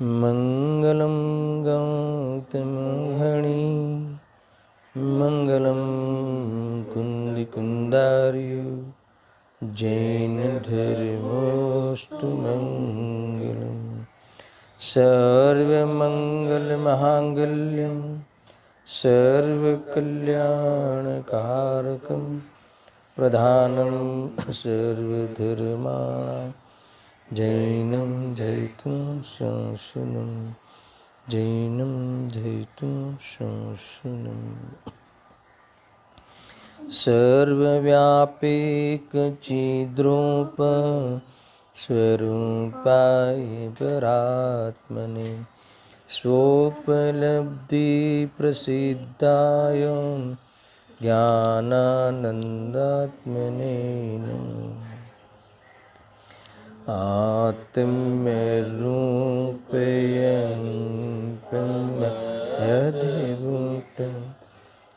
मंगलम गौतमहणि मंगलम कुंदिकुंदार्य जैन धर्मोस्तु मंगलम सर्वमंगलमहांगल्यं सर्वकल्याणकारकं प्रधानं सर्वधर्माणां जैनं जयतु संशुनं जैनं जयतु संशुनं सर्वव्यापीकचिद्रूप स्वरूपाय परात्मने स्वोपलब्धिप्रसिद्धाय ज्ञानानन्दात्मने नमः। आत्मरूपेण यद्भूतं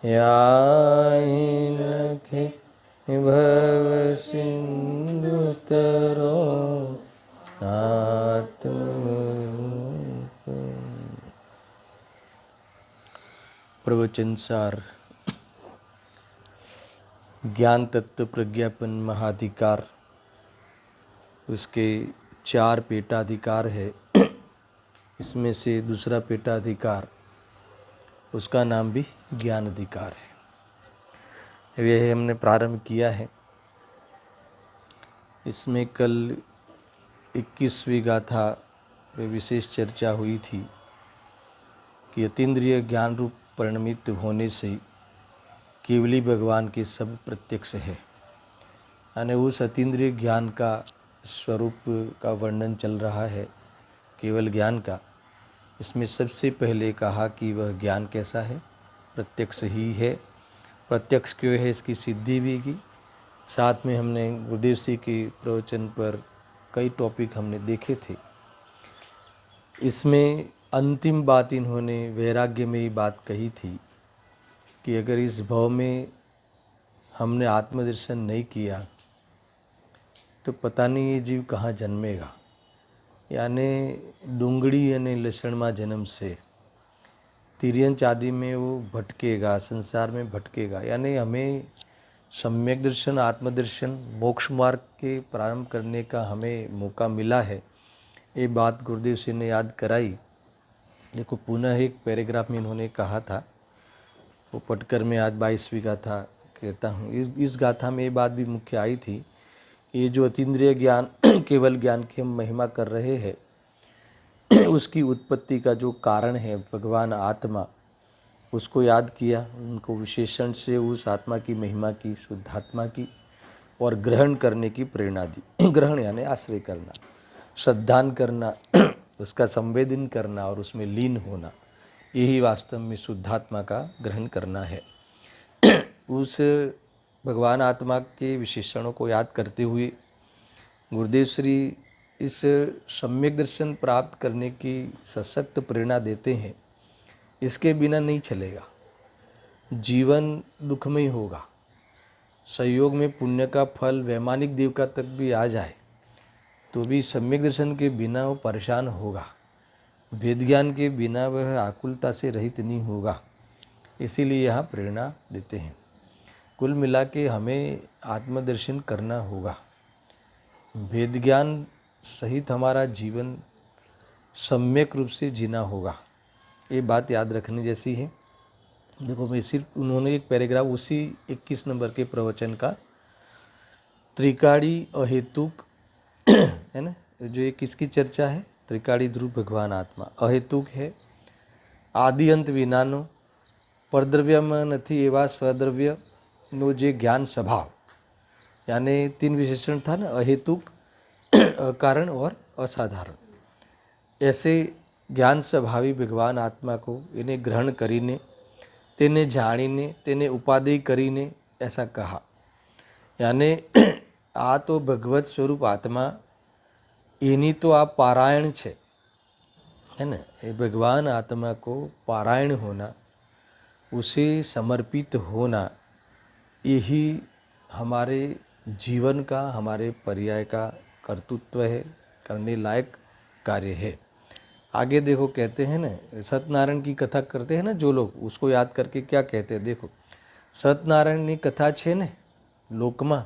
यायनखि भवसिन्धुतरो आत्मरूप। प्रवचन सार ज्ञान तत्व प्रज्ञापन महाधिकार, उसके 4 पेटाधिकार है। इसमें से दूसरा पेटाधिकार, उसका नाम भी ज्ञान अधिकार है। यह हमने प्रारंभ किया है। इसमें कल 21वीं गाथा में विशेष चर्चा हुई थी कि अतीन्द्रिय ज्ञान रूप परिणमित होने से केवली भगवान के सब प्रत्यक्ष है। यानी उस अतीन्द्रिय ज्ञान का स्वरूप का वर्णन चल रहा है, केवल ज्ञान का। इसमें सबसे पहले कहा कि वह ज्ञान कैसा है, प्रत्यक्ष ही है। प्रत्यक्ष क्यों है, इसकी सिद्धि भी की। साथ में हमने गुरुदेव जी के प्रवचन पर कई टॉपिक हमने देखे थे। इसमें अंतिम बात इन्होंने वैराग्य में ही बात कही थी कि अगर इस भव में हमने आत्मदर्शन नहीं किया तो पता नहीं ये जीव कहाँ जन्मेगा। यानी डूंगड़ी यानी लसण में जन्म से तिर्यंच आदि में वो भटकेगा, संसार में भटकेगा। यानी हमें सम्यक दर्शन, आत्मदर्शन, मोक्ष मार्ग के प्रारंभ करने का हमें मौका मिला है। ये बात गुरुदेव जी ने याद कराई। देखो, पुनः एक पैराग्राफ में इन्होंने कहा था, वो पटकर में आज 22वीं गाथा कहता हूँ। इस गाथा में ये बात भी मुख्य आई थी, ये जो अतीन्द्रिय ज्ञान केवल ज्ञान की हम महिमा कर रहे हैं, उसकी उत्पत्ति का जो कारण है भगवान आत्मा, उसको याद किया। उनको विशेषण से उस आत्मा की महिमा की, शुद्धात्मा की, और ग्रहण करने की प्रेरणा दी। ग्रहण यानी आश्रय करना, श्रद्धान करना, उसका संवेदन करना और उसमें लीन होना, यही वास्तव में शुद्धात्मा का ग्रहण करना है। उस भगवान आत्मा के विशेषणों को याद करते हुए गुरुदेव श्री इस सम्यक दर्शन प्राप्त करने की सशक्त प्रेरणा देते हैं। इसके बिना नहीं चलेगा, जीवन दुखमय होगा। संयोग में पुण्य का फल वैमानिक देवता तक भी आ जाए तो भी सम्यक दर्शन के बिना वो परेशान होगा। वेद ज्ञान के बिना वह आकुलता से रहित नहीं होगा। इसीलिए यहाँ प्रेरणा देते हैं। कुल मिला के हमें आत्मदर्शन करना होगा। वेद ज्ञान सहित हमारा जीवन सम्यक रूप से जीना होगा। ये बात याद रखने जैसी है। देखो, मैं सिर्फ उन्होंने एक पैराग्राफ उसी 21 नंबर के प्रवचन का, त्रिकाड़ी अहेतुक है ना, जो ये किसकी चर्चा है, त्रिकाड़ी ध्रुव भगवान आत्मा अहेतुक है, आदि अंत विनानो, परद्रव्यમાં નથી એવા સ્વદ્રવ્યનો જે જ્ઞાન સ્વભાવ। यानी 3 विशेषण था ना, अहेतुक, अकारण और असाधारण। ऐसे ज्ञान स्वभावी भगवान आत्मा को इन्हें ग्रहण करीने, तेने जाणीने, तेने उपादेय करीने ऐसा कहा। यानी आ तो भगवत स्वरूप आत्मा, एनी तो आ पारायण है ना। ये भगवान आत्मा को पारायण होना, उसे समर्पित होना, यही हमारे जीवन का, हमारे पर्याय का कर्तृत्व है, करने लायक कार्य है। आगे देखो कहते हैं ना, सत्यनारायण की कथा करते हैं ना जो लोग, उसको याद करके क्या कहते हैं देखो। સત્યનારાયણની કથા છે ને લોકમાં,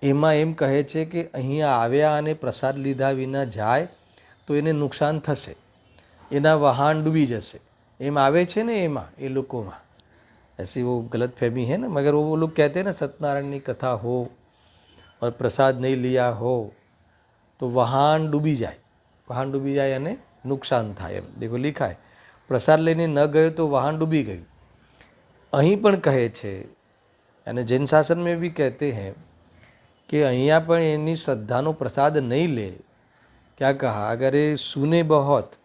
એમાં એમ કહે છે કે અહીંયા આવ્યા અને પ્રસાદ લીધા વિના જાય તો એને નુકસાન થશે, એના વહાણ ડૂબી જશે, એમ આવે છે ને એમાં એ લોકોમાં। ऐसी वो गलत फहमी है ना, मगर वो लोग कहते हैं ना सत्यनारायण की कथा हो और प्रसाद नहीं लिया हो तो वहान डूबी जाए, वहान डूबी जाए यानी नुकसान था। एम देखो लिखा है, प्रसाद लेने न गए तो वहान डूबी गई। અહીં પણ કહે છે અને જૈન શાસન में भी कहते हैं कि અહીંયા પણ એની શ્રદ્ધાનો પ્રસાદ नहीं ले। क्या कहा, अगर ये सुने बहुत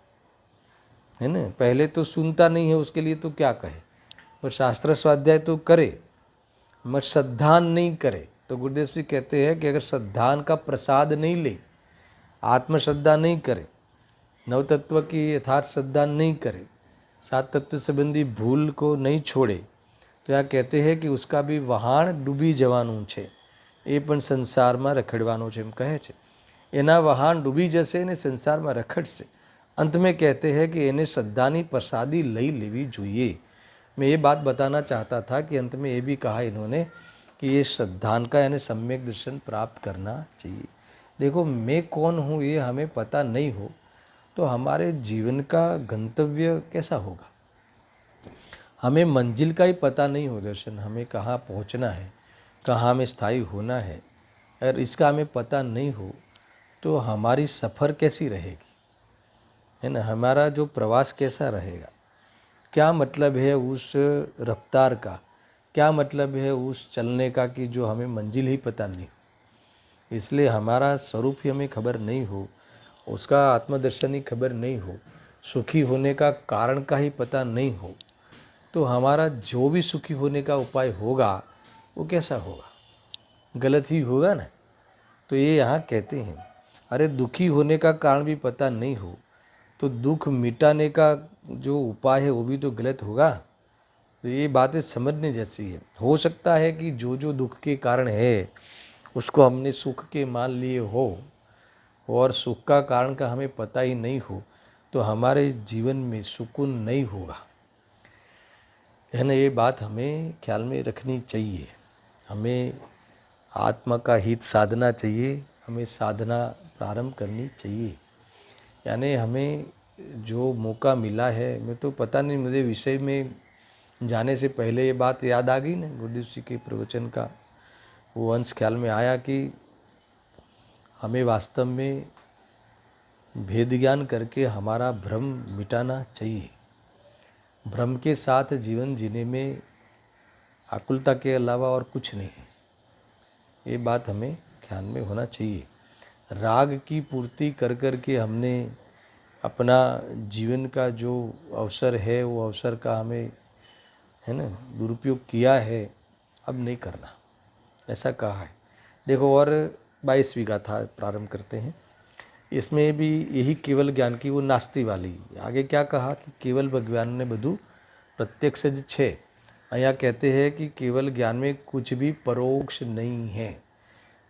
है ना, पहले तो सुनता नहीं है उसके लिए तो क्या कहे, और शास्त्र स्वाध्याय तो करे मगर श्रद्धान नहीं करे। तो गुरुदेव जी कहते हैं कि अगर श्रद्धान का प्रसाद नहीं ले, आत्मश्रद्धा नहीं करे, नवतत्व की यथार्थ श्रद्धा नहीं करे, सात तत्व संबंधी भूल को नहीं छोड़े, तो यहाँ कहते हैं कि उसका भी वहाण डूबी जवानुं छे, એ પણ સંસારમાં રખડવાનો છે એમ કહે છે। એના વહાણ ડૂબી જશે ને સંસારમાં રખડશે। अंत में कहते हैं कि એને શ્રદ્ધાની પ્રસાદી લઈ લેવી જોઈએ। मैं ये बात बताना चाहता था कि अंत में ये भी कहा इन्होंने कि ये श्रद्धान का यानी सम्यक दर्शन प्राप्त करना चाहिए। देखो मैं कौन हूँ ये हमें पता नहीं हो तो हमारे जीवन का गंतव्य कैसा होगा। हमें मंजिल का ही पता नहीं हो दर्शन, हमें कहाँ पहुँचना है, कहाँ में स्थायी होना है, अगर इसका हमें पता नहीं हो तो हमारी सफ़र कैसी रहेगी, है ना, हमारा जो प्रवास कैसा रहेगा, क्या मतलब है उस रफ्तार का, क्या मतलब है उस चलने का कि जो हमें मंजिल ही पता नहीं हो। इसलिए हमारा स्वरूप ही हमें खबर नहीं हो, उसका आत्मदर्शन ही खबर नहीं हो, सुखी होने का कारण का ही पता नहीं हो, तो हमारा जो भी सुखी होने का उपाय होगा वो कैसा होगा, गलत ही होगा ना। तो ये यहाँ कहते हैं, अरे दुखी होने का कारण भी पता नहीं हो तो दुख मिटाने का जो उपाय है वो भी तो गलत होगा। तो ये बातें समझने जैसी है। हो सकता है कि जो जो दुख के कारण है उसको हमने सुख के मान लिए हो और सुख का कारण का हमें पता ही नहीं हो तो हमारे जीवन में सुकून नहीं होगा, है ना। ये बात हमें ख्याल में रखनी चाहिए। हमें आत्मा का हित साधना चाहिए, हमें साधना प्रारंभ करनी चाहिए। यानी हमें जो मौका मिला है, मैं तो पता नहीं मुझे विषय में जाने से पहले ये बात याद आ गई ना, गुरुदेव जी के प्रवचन का वो अंश ख्याल में आया कि हमें वास्तव में भेद ज्ञान करके हमारा भ्रम मिटाना चाहिए। भ्रम के साथ जीवन जीने में आकुलता के अलावा और कुछ नहीं है, ये बात हमें ख्याल में होना चाहिए। राग की पूर्ति कर कर के हमने अपना जीवन का जो अवसर है वो अवसर का हमें, है ना, दुरुपयोग किया है, अब नहीं करना, ऐसा कहा है। देखो और 22वीं गाथा प्रारंभ करते हैं। इसमें भी यही केवल ज्ञान की वो नास्ती वाली, आगे क्या कहा कि केवल भगवान ने બધું प्रत्यक्ष ज छे। અહીંયા कहते हैं कि केवल ज्ञान में कुछ भी परोक्ष नहीं है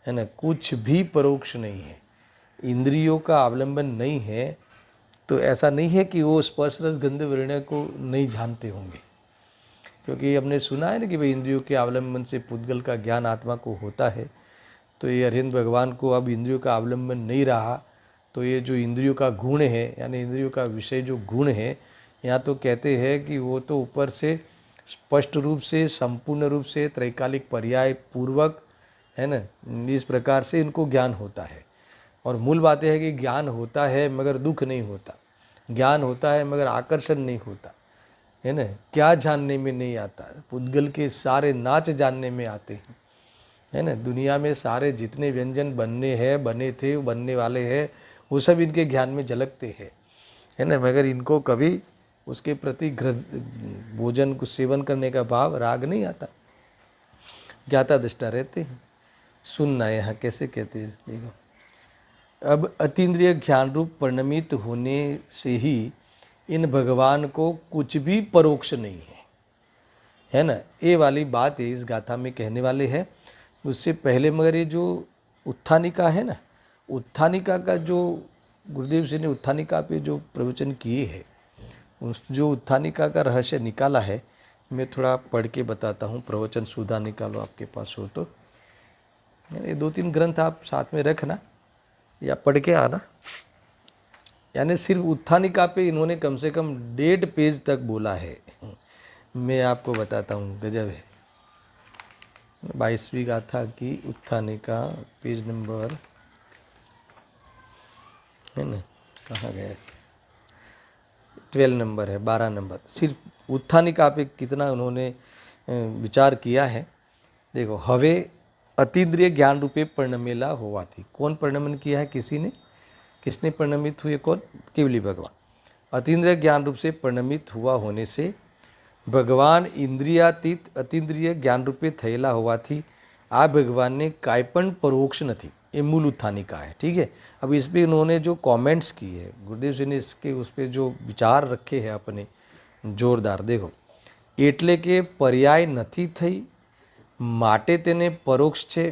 ना, कुछ भी परोक्ष नहीं है, इंद्रियों का अवलंबन नहीं है। तो ऐसा नहीं है कि वो स्पर्श रस गंध वर्ण को नहीं जानते होंगे, क्योंकि हमने सुना है ना कि भाई इंद्रियों के अवलंबन से पुद्गल का ज्ञान आत्मा को होता है। तो ये अरविंद भगवान को अब इंद्रियों का अवलंबन नहीं रहा, तो ये जो इंद्रियों का गुण है यानी इंद्रियों का विषय जो गुण है, यहाँ तो कहते हैं कि वो तो ऊपर से स्पष्ट रूप से संपूर्ण रूप से त्रैकालिक पर्याय पूर्वक, है ना, इस प्रकार से इनको ज्ञान होता है। और मूल बात यह है कि ज्ञान होता है मगर दुख नहीं होता, ज्ञान होता है मगर आकर्षण नहीं होता, है ना। क्या जानने में नहीं आता, पुद्गल के सारे नाच जानने में आते हैं, है ना। दुनिया में सारे जितने व्यंजन बनने हैं, बने थे, बनने वाले हैं, वो सब इनके ज्ञान में झलकते हैं, है ना। मगर इनको कभी उसके प्रति भोजन को सेवन करने का भाव राग नहीं आता, ज्ञाता दृष्टा रहते हैं। सुनना यहाँ कैसे कहते हैं देखो, अब अतीन्द्रिय ज्ञान रूप परिणमित होने से ही इन भगवान को कुछ भी परोक्ष नहीं है ना। ये वाली बात इस गाथा में कहने वाले हैं। उससे पहले मगर ये जो उत्थानिका है ना, उत्थानिका का जो गुरुदेव जी ने उत्थानिका पे जो प्रवचन किए हैं, उस जो उत्थानिका का रहस्य निकाला है, मैं थोड़ा पढ़ के बताता हूँ। प्रवचन सुधा निकालो आपके पास हो तो, ये 2-3 ग्रंथ आप साथ में रखना या पढ़ के आना। यानी सिर्फ उत्थानिका पे इन्होंने कम से कम 1.5 पेज तक बोला है। मैं आपको बताता हूँ, गजब है। 22वीं गाथा की उत्थानिका, पेज नंबर है ना, कहाँ गया, 12 नंबर है, 12 नंबर। सिर्फ उत्थानिका पे कितना उन्होंने विचार किया है। देखो, हवे अतीन्द्रिय ज्ञान रूपे परिणमेला हुआ थी। कौन परिणमन किया है? किसी ने। किसने परिणमित हुए? कौन? केवली भगवान। अतीन्द्रिय ज्ञान रूप से परिणमित हुआ होने से भगवान इंद्रियातीत अतीन्द्रिय ज्ञान रूपे थयेला होवाથી આ ભગવાનને કાંઈ પણ પરોક્ષ નથી। ये मूल उत्थानिका है, ठीक है। अब इस पर इन्होंने जो कमेंट्स किए है, गुरुदेव जी ने इसके उस पर जो विचार रखे हैं अपने जोरदार, देखो। એટલે કે પર્યાય નથી થઈ માટે તેને પરોક્ષ છે,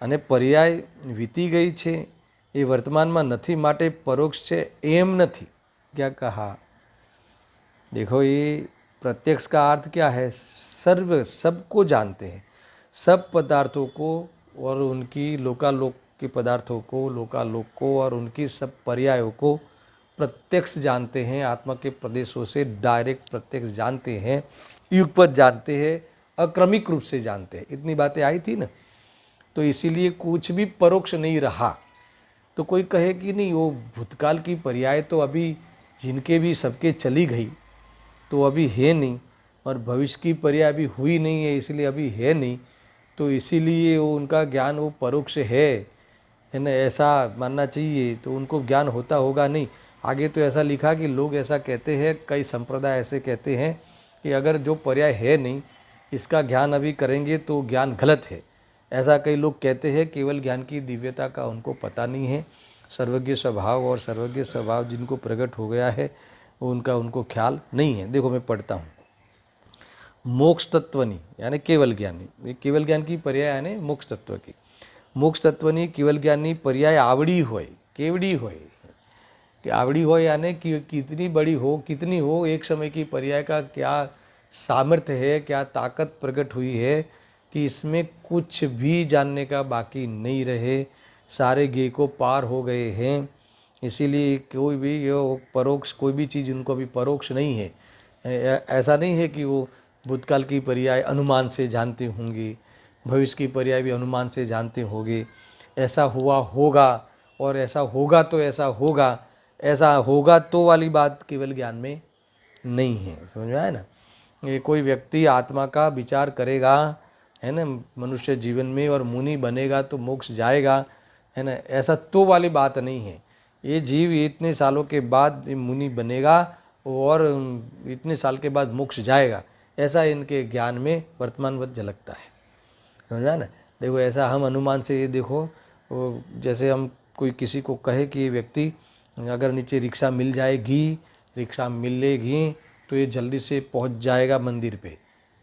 અને પર્યાય વીતી ગઈ છે એ વર્તમાનમાં નથી માટે પરોક્ષ છે એમ નથી। क्या कहा? देखो, ये प्रत्यक्ष का अर्थ क्या है? सर्व, सबको जानते हैं, सब पदार्थों को और उनकी लोकालोक के पदार्थों को, लोकालोक को और उनकी सब पर्यायों को प्रत्यक्ष जानते हैं। आत्मा के प्रदेशों से डायरेक्ट प्रत्यक्ष जानते हैं, युगपत जानते हैं, अक्रमिक रूप से जानते हैं। इतनी बातें आई थी ना, तो इसीलिए कुछ भी परोक्ष नहीं रहा। तो कोई कहे कि नहीं, वो भूतकाल की पर्याय तो अभी जिनके भी सबके चली गई तो अभी है नहीं, और भविष्य की पर्याय अभी हुई नहीं है इसलिए अभी है नहीं, तो इसीलिए वो उनका ज्ञान वो परोक्ष है ना, ऐसा मानना चाहिए। तो उनको ज्ञान होता होगा नहीं। आगे तो ऐसा लिखा कि लोग ऐसा कहते हैं, कई संप्रदाय ऐसे कहते हैं कि अगर जो पर्याय है नहीं इसका ज्ञान अभी करेंगे तो ज्ञान गलत है। ऐसा कई लोग कहते हैं। केवल ज्ञान की दिव्यता का उनको पता नहीं है। सर्वज्ञ स्वभाव और सर्वज्ञ स्वभाव जिनको प्रकट हो गया है उनका उनको ख्याल नहीं है। देखो, मैं पढ़ता हूँ। मोक्ष तत्वनी यानी केवल ज्ञानी, ये केवल ज्ञान की पर्याय यानी मोक्ष तत्व की। मोक्ष तत्वनी केवल ज्ञानी पर्याय आवड़ी होय, केवड़ी होय, कि आवड़ी हो यानी कि कितनी बड़ी हो, कितनी हो, एक समय की पर्याय का क्या सामर्थ्य है, क्या ताकत प्रकट हुई है कि इसमें कुछ भी जानने का बाकी नहीं रहे, सारे ज्ञेय को पार हो गए हैं। इसीलिए कोई भी ये परोक्ष, कोई भी चीज़ उनको अभी परोक्ष नहीं है। ऐसा नहीं है कि वो भूतकाल की पर्याय अनुमान से जानते होंगे, भविष्य की पर्याय भी अनुमान से जानते होंगे। ऐसा हुआ होगा और ऐसा होगा तो ऐसा होगा, ऐसा होगा तो वाली बात केवल ज्ञान में नहीं है। समझ में आया ना? ये कोई व्यक्ति आत्मा का विचार करेगा, है ना, मनुष्य जीवन में, और मुनि बनेगा तो मोक्ष जाएगा, है ना, ऐसा तो वाली बात नहीं है। ये जीव इतने सालों के बाद मुनि बनेगा और इतने साल के बाद मोक्ष जाएगा, ऐसा इनके ज्ञान में वर्तमानवत झलकता है। समझा ना? देखो, ऐसा हम अनुमान से, ये देखो, वो जैसे हम कोई किसी को कहे कि ये व्यक्ति अगर नीचे रिक्शा मिल जाएगी, रिक्शा मिलेगी तो ये जल्दी से पहुंच जाएगा मंदिर पे,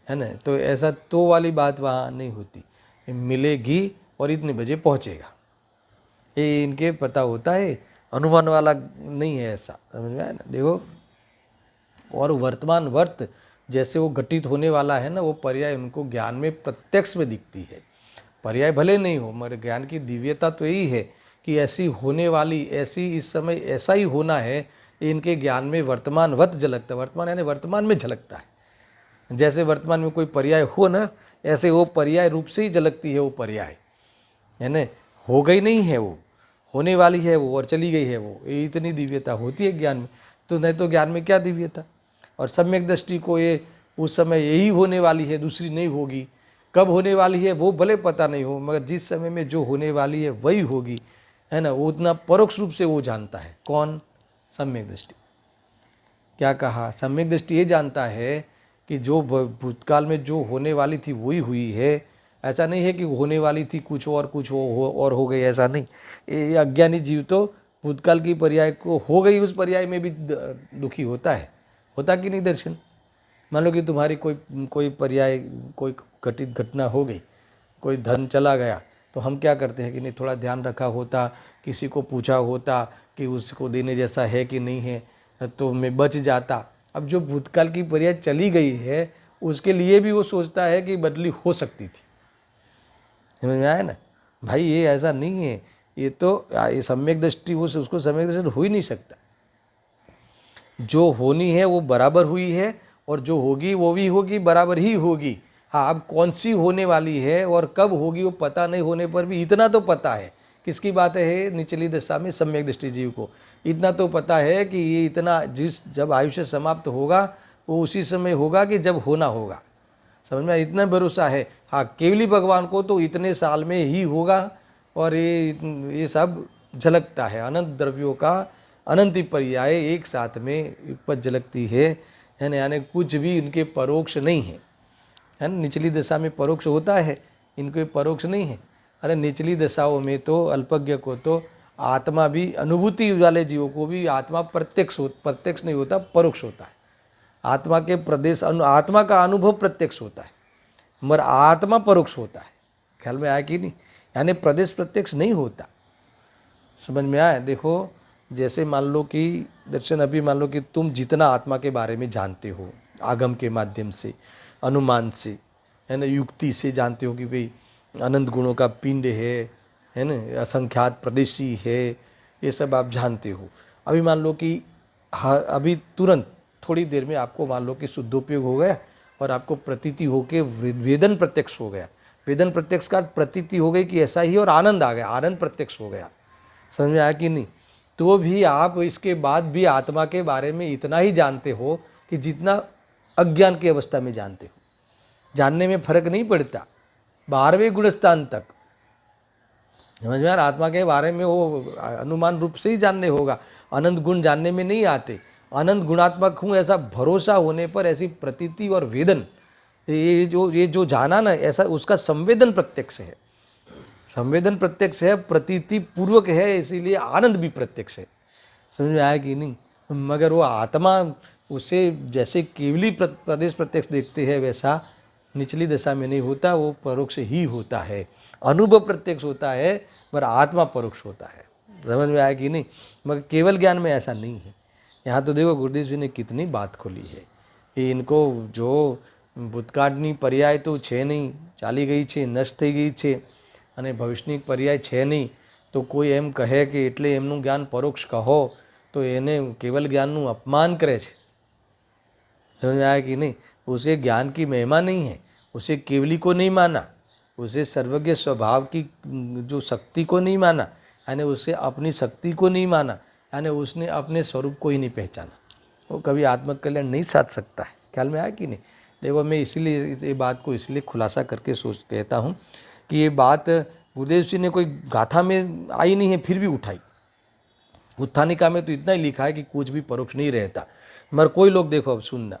है ना, तो ऐसा तो वाली बात वहाँ नहीं होती। ये मिलेगी और इतने बजे पहुँचेगा, ये इनके पता होता है, अनुमान वाला नहीं है ऐसा। समझ में आया ना? देखो, और वर्तमान वर्त जैसे वो घटित होने वाला है ना, वो पर्याय उनको ज्ञान में प्रत्यक्ष में दिखती है। पर्याय भले नहीं हो, मगर ज्ञान की दिव्यता तो यही है कि ऐसी होने वाली, ऐसी इस समय ऐसा ही होना है, इनके ज्ञान में वर्तमानवत झलकता है। वर्तमान यानी वर्तमान में झलकता है। जैसे वर्तमान में कोई पर्याय हो ना, ऐसे वो पर्याय रूप से ही झलकती है वो पर्याय, है ना। हो गई नहीं है वो, होने वाली है वो, और चली गई है वो, ये इतनी दिव्यता होती है ज्ञान में। तो नहीं तो ज्ञान में क्या दिव्यता। और सम्यक दृष्टि को ये उस समय यही होने वाली है, दूसरी नहीं होगी। कब होने वाली है वो भले पता नहीं हो, मगर जिस समय में जो होने वाली है वही होगी, है ना, वो उतना परोक्ष रूप से वो जानता है। कौन? सम्यक दृष्टि। क्या कहा? सम्यक दृष्टि ये जानता है कि जो भूतकाल में जो होने वाली थी वही हुई है। ऐसा नहीं है कि होने वाली थी कुछ और, कुछ और हो गई, ऐसा नहीं। ये अज्ञानी जीव तो भूतकाल की पर्याय को हो गई, उस पर्याय में भी दुखी होता है। होता कि नहीं दर्शन? मान लो कि तुम्हारी कोई पर्याय, कोई घटित घटना हो गई, कोई धन चला गया, तो हम क्या करते हैं कि नहीं, थोड़ा ध्यान रखा होता, किसी को पूछा होता कि उसको देने जैसा है कि नहीं है तो मैं बच जाता। अब जो भूतकाल की पर्याय चली गई है उसके लिए भी वो सोचता है कि बदली हो सकती थी। समझ में आया ना भाई, ये ऐसा नहीं है, ये तो ये सम्यक दृष्टि उसको सम्यक दृष्टि हो ही नहीं सकता। जो होनी है वो बराबर हुई है और जो होगी वो भी होगी, बराबर ही होगी। हाँ, अब कौन सी होने वाली है और कब होगी वो पता नहीं होने पर भी इतना तो पता है। किसकी बात है? निचली दशा में सम्यक दृष्टि जीव को इतना तो पता है कि ये इतना जब आयुष्य समाप्त होगा वो उसी समय होगा कि जब होना होगा। समझ में इतना भरोसा है। हाँ, केवली भगवान को तो इतने साल में ही होगा और ये सब झलकता है। अनंत द्रव्यों का अनंत पर्याय एक साथ में उपज झलकती है ना, यानी कुछ भी इनके परोक्ष नहीं है ना। निचली दशा में परोक्ष होता है, इनके परोक्ष नहीं है। अरे निचली दशाओं में तो अल्पज्ञ को तो आत्मा भी, अनुभूति वाले जीवों को भी आत्मा प्रत्यक्ष नहीं होता, परोक्ष होता है। आत्मा के प्रदेश आत्मा का अनुभव प्रत्यक्ष होता है मगर आत्मा परोक्ष होता है। ख्याल में आया कि नहीं? यानी प्रदेश प्रत्यक्ष नहीं होता। समझ में आया? देखो, जैसे मान लो कि दर्शन, अभी मान लो कि तुम जितना आत्मा के बारे में जानते हो आगम के माध्यम से, अनुमान से, है ना, युक्ति से जानते हो कि भाई अनंत गुणों का पिंड है ना, असंख्यात प्रदेशी है, ये सब आप जानते हो। अभी मान लो कि अभी तुरंत थोड़ी देर में आपको मान लो कि शुद्धोपयोग हो गया और आपको प्रतीति होके वेदन प्रत्यक्ष हो गया। वेदन प्रत्यक्ष का प्रतीति हो गई कि ऐसा ही, और आनंद आ गया, आनंद प्रत्यक्ष हो गया। समझ में आया कि नहीं? तो भी आप इसके बाद भी आत्मा के बारे में इतना ही जानते हो कि जितना अज्ञान की अवस्था में जानते हो। जानने में फर्क नहीं पड़ता 12वें गुणस्थान तक। समझ में? आत्मा के बारे में वो अनुमान रूप से ही जानने होगा, अनंत गुण जानने में नहीं आते। अनंत गुणात्मक हूँ ऐसा भरोसा होने पर ऐसी प्रतीति और वेदन, ये जो जाना ना, ऐसा उसका संवेदन प्रत्यक्ष है। संवेदन प्रत्यक्ष है, प्रतीति पूर्वक है, इसीलिए आनंद भी प्रत्यक्ष है। समझ में आया कि नहीं? मगर वो आत्मा उसे जैसे केवली प्रदेश प्रत्यक्ष देखते हैं वैसा निचली दशा में नहीं होता, वो परोक्ष ही होता है। अनुभव प्रत्यक्ष होता है पर आत्मा परोक्ष होता है। समझ में आया कि नहीं? मगर केवल ज्ञान में ऐसा नहीं है। यहाँ तो देखो गुरुदेव जी ने कितनी बात खोली है कि इनको जो ભૂતકાળની પર્યાય તો છે નહીં, ચાલી ગઈ છે, નષ્ટ થઈ ગઈ છે, અને ભવિષ્યની પર્યાય છે નહીં, તો કોઈ એમ કહે કે એટલે એમનું જ્ઞાન પરોક્ષ કહો તો એને કેવલ જ્ઞાનનું અપમાન કરે છે। समझ में आया कि नहीं? उसे ज्ञान की महिमा नहीं है, उसे केवली को नहीं माना, उसे सर्वज्ञ स्वभाव की जो शक्ति को नहीं माना, यानी उसे अपनी शक्ति को नहीं माना, यानी उसने अपने स्वरूप को ही नहीं पहचाना। वो कभी आत्मकल्याण नहीं साध सकता है। ख्याल में आया कि नहीं? देखो, मैं इसीलिए ये बात को इसलिए खुलासा करके कहता हूँ कि ये बात गुरुदेव जी ने कोई गाथा में आई नहीं है, फिर भी उठाई। उत्थानिका में तो इतना ही लिखा है कि कुछ भी परोक्ष नहीं रहता। मगर कोई लोग देखो, अब सुनना,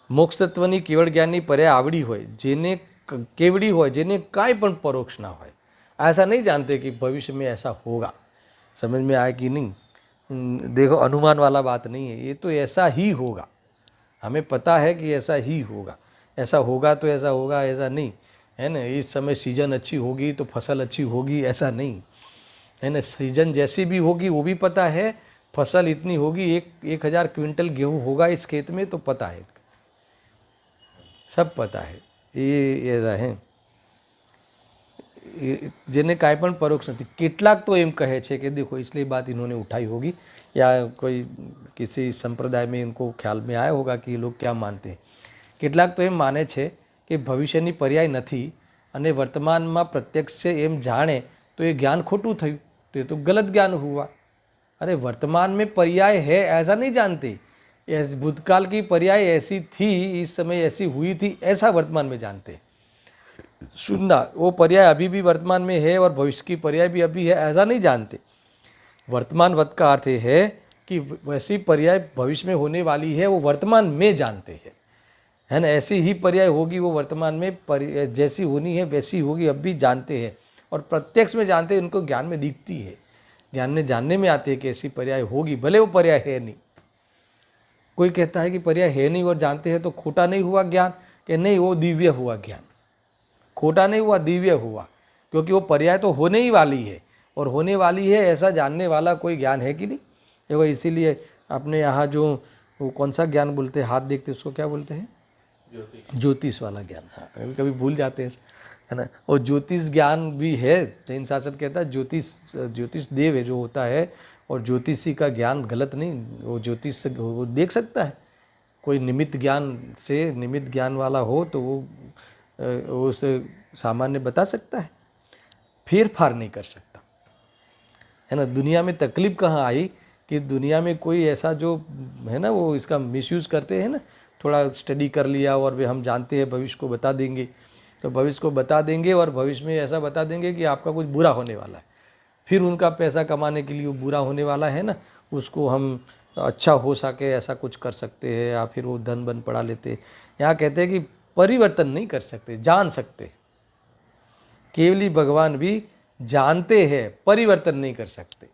मोक्ष तत्वनी केवल ज्ञाननी पर्याय आवड़ी होय, जेने केवड़ी होय, जेने कांई पण परोक्ष ना होय, ऐसा नहीं जानते कि भविष्य में ऐसा होगा। समझ में आया कि नहीं? देखो, अनुमान वाला बात नहीं है, ये तो ऐसा ही होगा। हमें पता है कि ऐसा ही होगा, ऐसा होगा तो ऐसा होगा, ऐसा नहीं है ना। इस समय सीजन अच्छी होगी तो फसल अच्छी होगी, ऐसा नहीं है ना। सीजन जैसी भी होगी वो भी पता है, फसल इतनी होगी, 1000 क्विंटल गेहूँ होगा इस खेत में, तो पता है, सब पता है। ये ऐसा है જેને કાંઈ પણ પરોક્ષ નથી। કેટલાક તો એમ કહે છે કે देखो, इसलिए बात इन्होंने उठाई होगी या कोई किसी संप्रदाय में इनको ख्याल में आया होगा कि ये लोग क्या मानते हैं। કેટલાક તો એમ માને છે કે ભવિષ્યની પર્યાય નથી અને વર્તમાનમાં પ્રત્યક્ષ છે એમ જાણે તો એ જ્ઞાન ખોટું થયું, तो ये तो गलत ज्ञान हुआ। अरे वर्तमान में पर्याय है ऐसा नहीं जानते, भूतकाल की पर्याय ऐसी थी, इस समय ऐसी हुई थी, ऐसा वर्तमान में जानते। सुनना, वो पर्याय अभी भी वर्तमान में है और भविष्य की पर्याय भी अभी है, ऐसा नहीं जानते। वर्तमान वत का अर्थ है कि वैसी पर्याय भविष्य में होने वाली है वो वर्तमान में जानते हैं, है ना। ऐसी ही पर्याय होगी वो वर्तमान में जैसी होनी है वैसी होगी, अब भी जानते हैं और प्रत्यक्ष में जानते हैं, उनको ज्ञान में दिखती है, ज्ञान में जानने में आती है कि ऐसी पर्याय होगी, भले वो पर्याय है नहीं। कोई कहता है कि पर्याय है नहीं और जानते हैं तो खोटा नहीं हुआ ज्ञान, कि नहीं वो दिव्य हुआ ज्ञान। खोटा नहीं हुआ, दिव्य हुआ, क्योंकि वो पर्याय तो होने ही वाली है, और होने वाली है ऐसा जानने वाला कोई ज्ञान है कि नहीं। देखो इसीलिए अपने यहाँ जो वो कौन सा ज्ञान बोलते हैं, हाथ देखते उसको क्या बोलते हैं, ज्योतिष वाला ज्ञान। हाँ, कभी कभी भूल जाते हैं, है ना। और ज्योतिष ज्ञान भी है, जैन शास्त्र कहता है ज्योतिष देव है जो होता है, और ज्योतिषी का ज्ञान गलत नहीं, वो ज्योतिष से वो देख सकता है। कोई निमित्त ज्ञान से निमित्त ज्ञान वाला हो तो वो उसे सामान्य बता सकता है, फेर फार नहीं कर सकता, है ना। दुनिया में तकलीफ कहाँ आई कि दुनिया में कोई ऐसा जो है ना वो इसका मिसयूज़ करते हैं ना, थोड़ा स्टडी कर लिया और वे हम जानते हैं भविष्य को बता देंगे, तो भविष्य को बता देंगे और भविष्य में ऐसा बता देंगे कि आपका कुछ बुरा होने वाला है, फिर उनका पैसा कमाने के लिए वो बुरा होने वाला है ना, उसको हम अच्छा हो सके ऐसा कुछ कर सकते हैं, या फिर वो धन बन पड़ा लेते हैं। यहाँ कहते हैं कि परिवर्तन नहीं कर सकते, जान सकते। केवली भगवान भी जानते हैं, परिवर्तन नहीं कर सकते।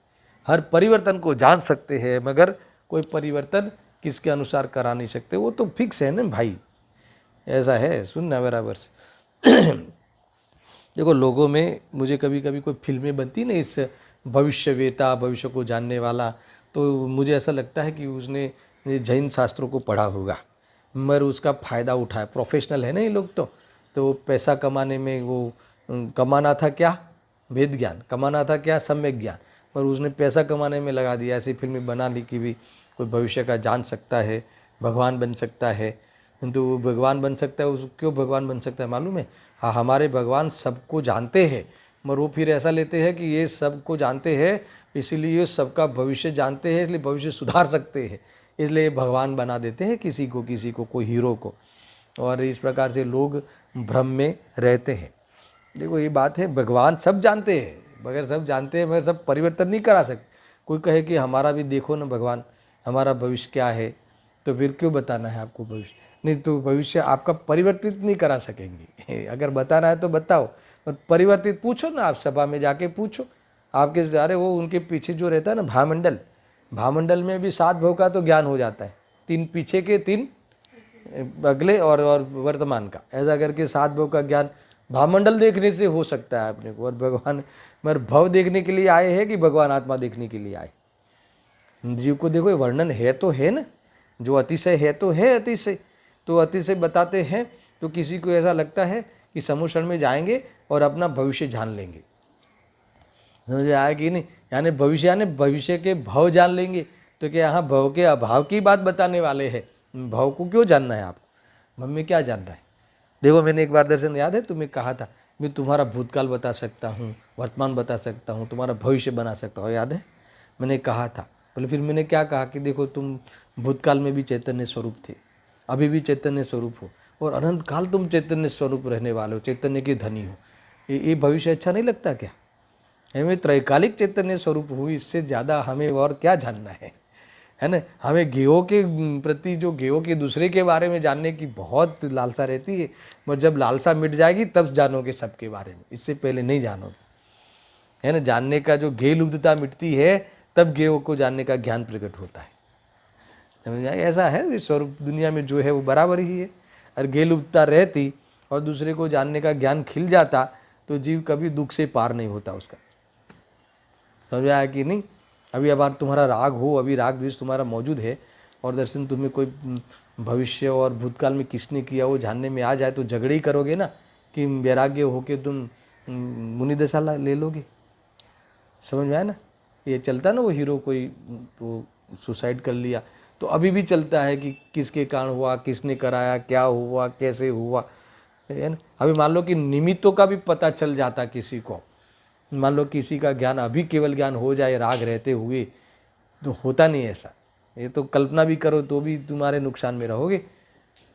हर परिवर्तन को जान सकते हैं, मगर कोई परिवर्तन किसके अनुसार करा नहीं सकते, वो तो फिक्स है ना भाई, ऐसा है। सुनना बराबर से। देखो लोगों में मुझे कभी कभी कोई फिल्में बनती ना इस भविष्यवेता, भविष्य को जानने वाला, तो मुझे ऐसा लगता है कि उसने जैन शास्त्रों को पढ़ा होगा, मगर उसका फ़ायदा उठाया। प्रोफेशनल है ना ये लोग, तो पैसा कमाने में वो कमाना था क्या, वेद ज्ञान, कमाना था क्या, सम्यक ज्ञान, पर उसने पैसा कमाने में लगा दिया। ऐसी फिल्में बना ली कि भी कोई भविष्य का जान सकता है, भगवान बन सकता है। किंतु वो भगवान बन सकता है, उस क्यों भगवान बन सकता है मालूम है? हाँ, हमारे भगवान सबको जानते हैं, मगर वो फिर ऐसा लेते हैं कि ये सबको जानते हैं इसीलिए सबका भविष्य जानते हैं, इसलिए भविष्य सुधार सकते हैं, इसलिए भगवान बना देते हैं किसी को कोई हीरो को, और इस प्रकार से लोग भ्रम में रहते हैं। देखो ये बात है, भगवान सब जानते हैं, मगर सब जानते हैं मगर सब परिवर्तन नहीं करा सकते। कोई कहे कि हमारा भी देखो ना भगवान, हमारा भविष्य क्या है, तो फिर क्यों बताना है आपको भविष्य? नहीं तो भविष्य आपका परिवर्तित नहीं करा सकेंगे। अगर बताना है तो बताओ, पर परिवर्तित पूछो ना, आप सभा में जाके पूछो। आपके अरे वो उनके पीछे जो रहता है ना भामंडल, भामंडल में भी 7 भव का तो ज्ञान हो जाता है, 3 पीछे के 3 अगले और वर्तमान का, ऐसा करके 7 भव का ज्ञान भामंडल देखने से हो सकता है अपने को। और भगवान मगर भव देखने के लिए आए हैं कि भगवान आत्मा देखने के लिए आए? जीव को देखो, ये वर्णन है तो है ना, जो अतिशय है तो है अतिशय, तो अतिशय बताते हैं तो किसी को ऐसा लगता है कि समुद्र में जाएंगे और अपना भविष्य जान लेंगे। समझ में आया कि नहीं? यानी भविष्य के भाव जान लेंगे, तो क्या यहाँ भाव के अभाव की बात बताने वाले हैं? भाव को क्यों जानना है आपको? मन में क्या जानना है? देखो मैंने एक बार दर्शन याद है तुम्हें कहा था, मैं तुम्हारा भूतकाल बता सकता हूँ, वर्तमान बता सकता हूँ, तुम्हारा भविष्य बना सकता हूँ, याद है? मैंने कहा था। बोले फिर मैंने क्या कहा कि देखो तुम भूतकाल में भी चैतन्य स्वरूप थे, अभी भी चैतन्य स्वरूप हो, और अनंत काल तुम चैतन्य स्वरूप रहने वाले हो, चैतन्य के धनी हो। ये भविष्य अच्छा नहीं लगता क्या? हमें त्रैकालिक चैतन्य स्वरूप हुई, इससे ज़्यादा हमें और क्या जानना है ना। हमें गेयों के प्रति, जो गेयों के दूसरे के बारे में जानने की बहुत लालसा रहती है, मगर जब लालसा मिट जाएगी तब जानोगे सबके बारे में, इससे पहले नहीं जानोगे, है ना। जानने का जो गेय लुब्धता मिटती है तब गेयों को जानने का ज्ञान प्रकट होता है। समझ आए? ऐसा है स्वरूप दुनिया में जो है वो बराबर ही है। और गेय लुब्धता रहती और दूसरे को जानने का ज्ञान खिल जाता तो जीव कभी दुख से पार नहीं होता उसका। समझ आया कि नहीं? अभी अब तुम्हारा राग हो, अभी राग द्वेष तुम्हारा मौजूद है, और दर्शन तुम्हें कोई भविष्य और भूतकाल में किसने किया वो जानने में आ जाए तो झगड़े ही करोगे ना, कि वैराग्य होके तुम मुनि दशा ले लोगे। समझ में आया ना? ये चलता ना, वो हीरो कोई वो सुसाइड कर लिया, तो अभी भी चलता है कि किसके कारण हुआ, किसने कराया, क्या हुआ, कैसे हुआ, है ना। अभी मान लो कि निमित्तों का भी पता चल जाता किसी को, मान लो किसी का ज्ञान अभी केवल ज्ञान हो जाए राग रहते हुए, तो होता नहीं ऐसा। ये तो कल्पना भी करो तो भी तुम्हारे नुकसान में रहोगे।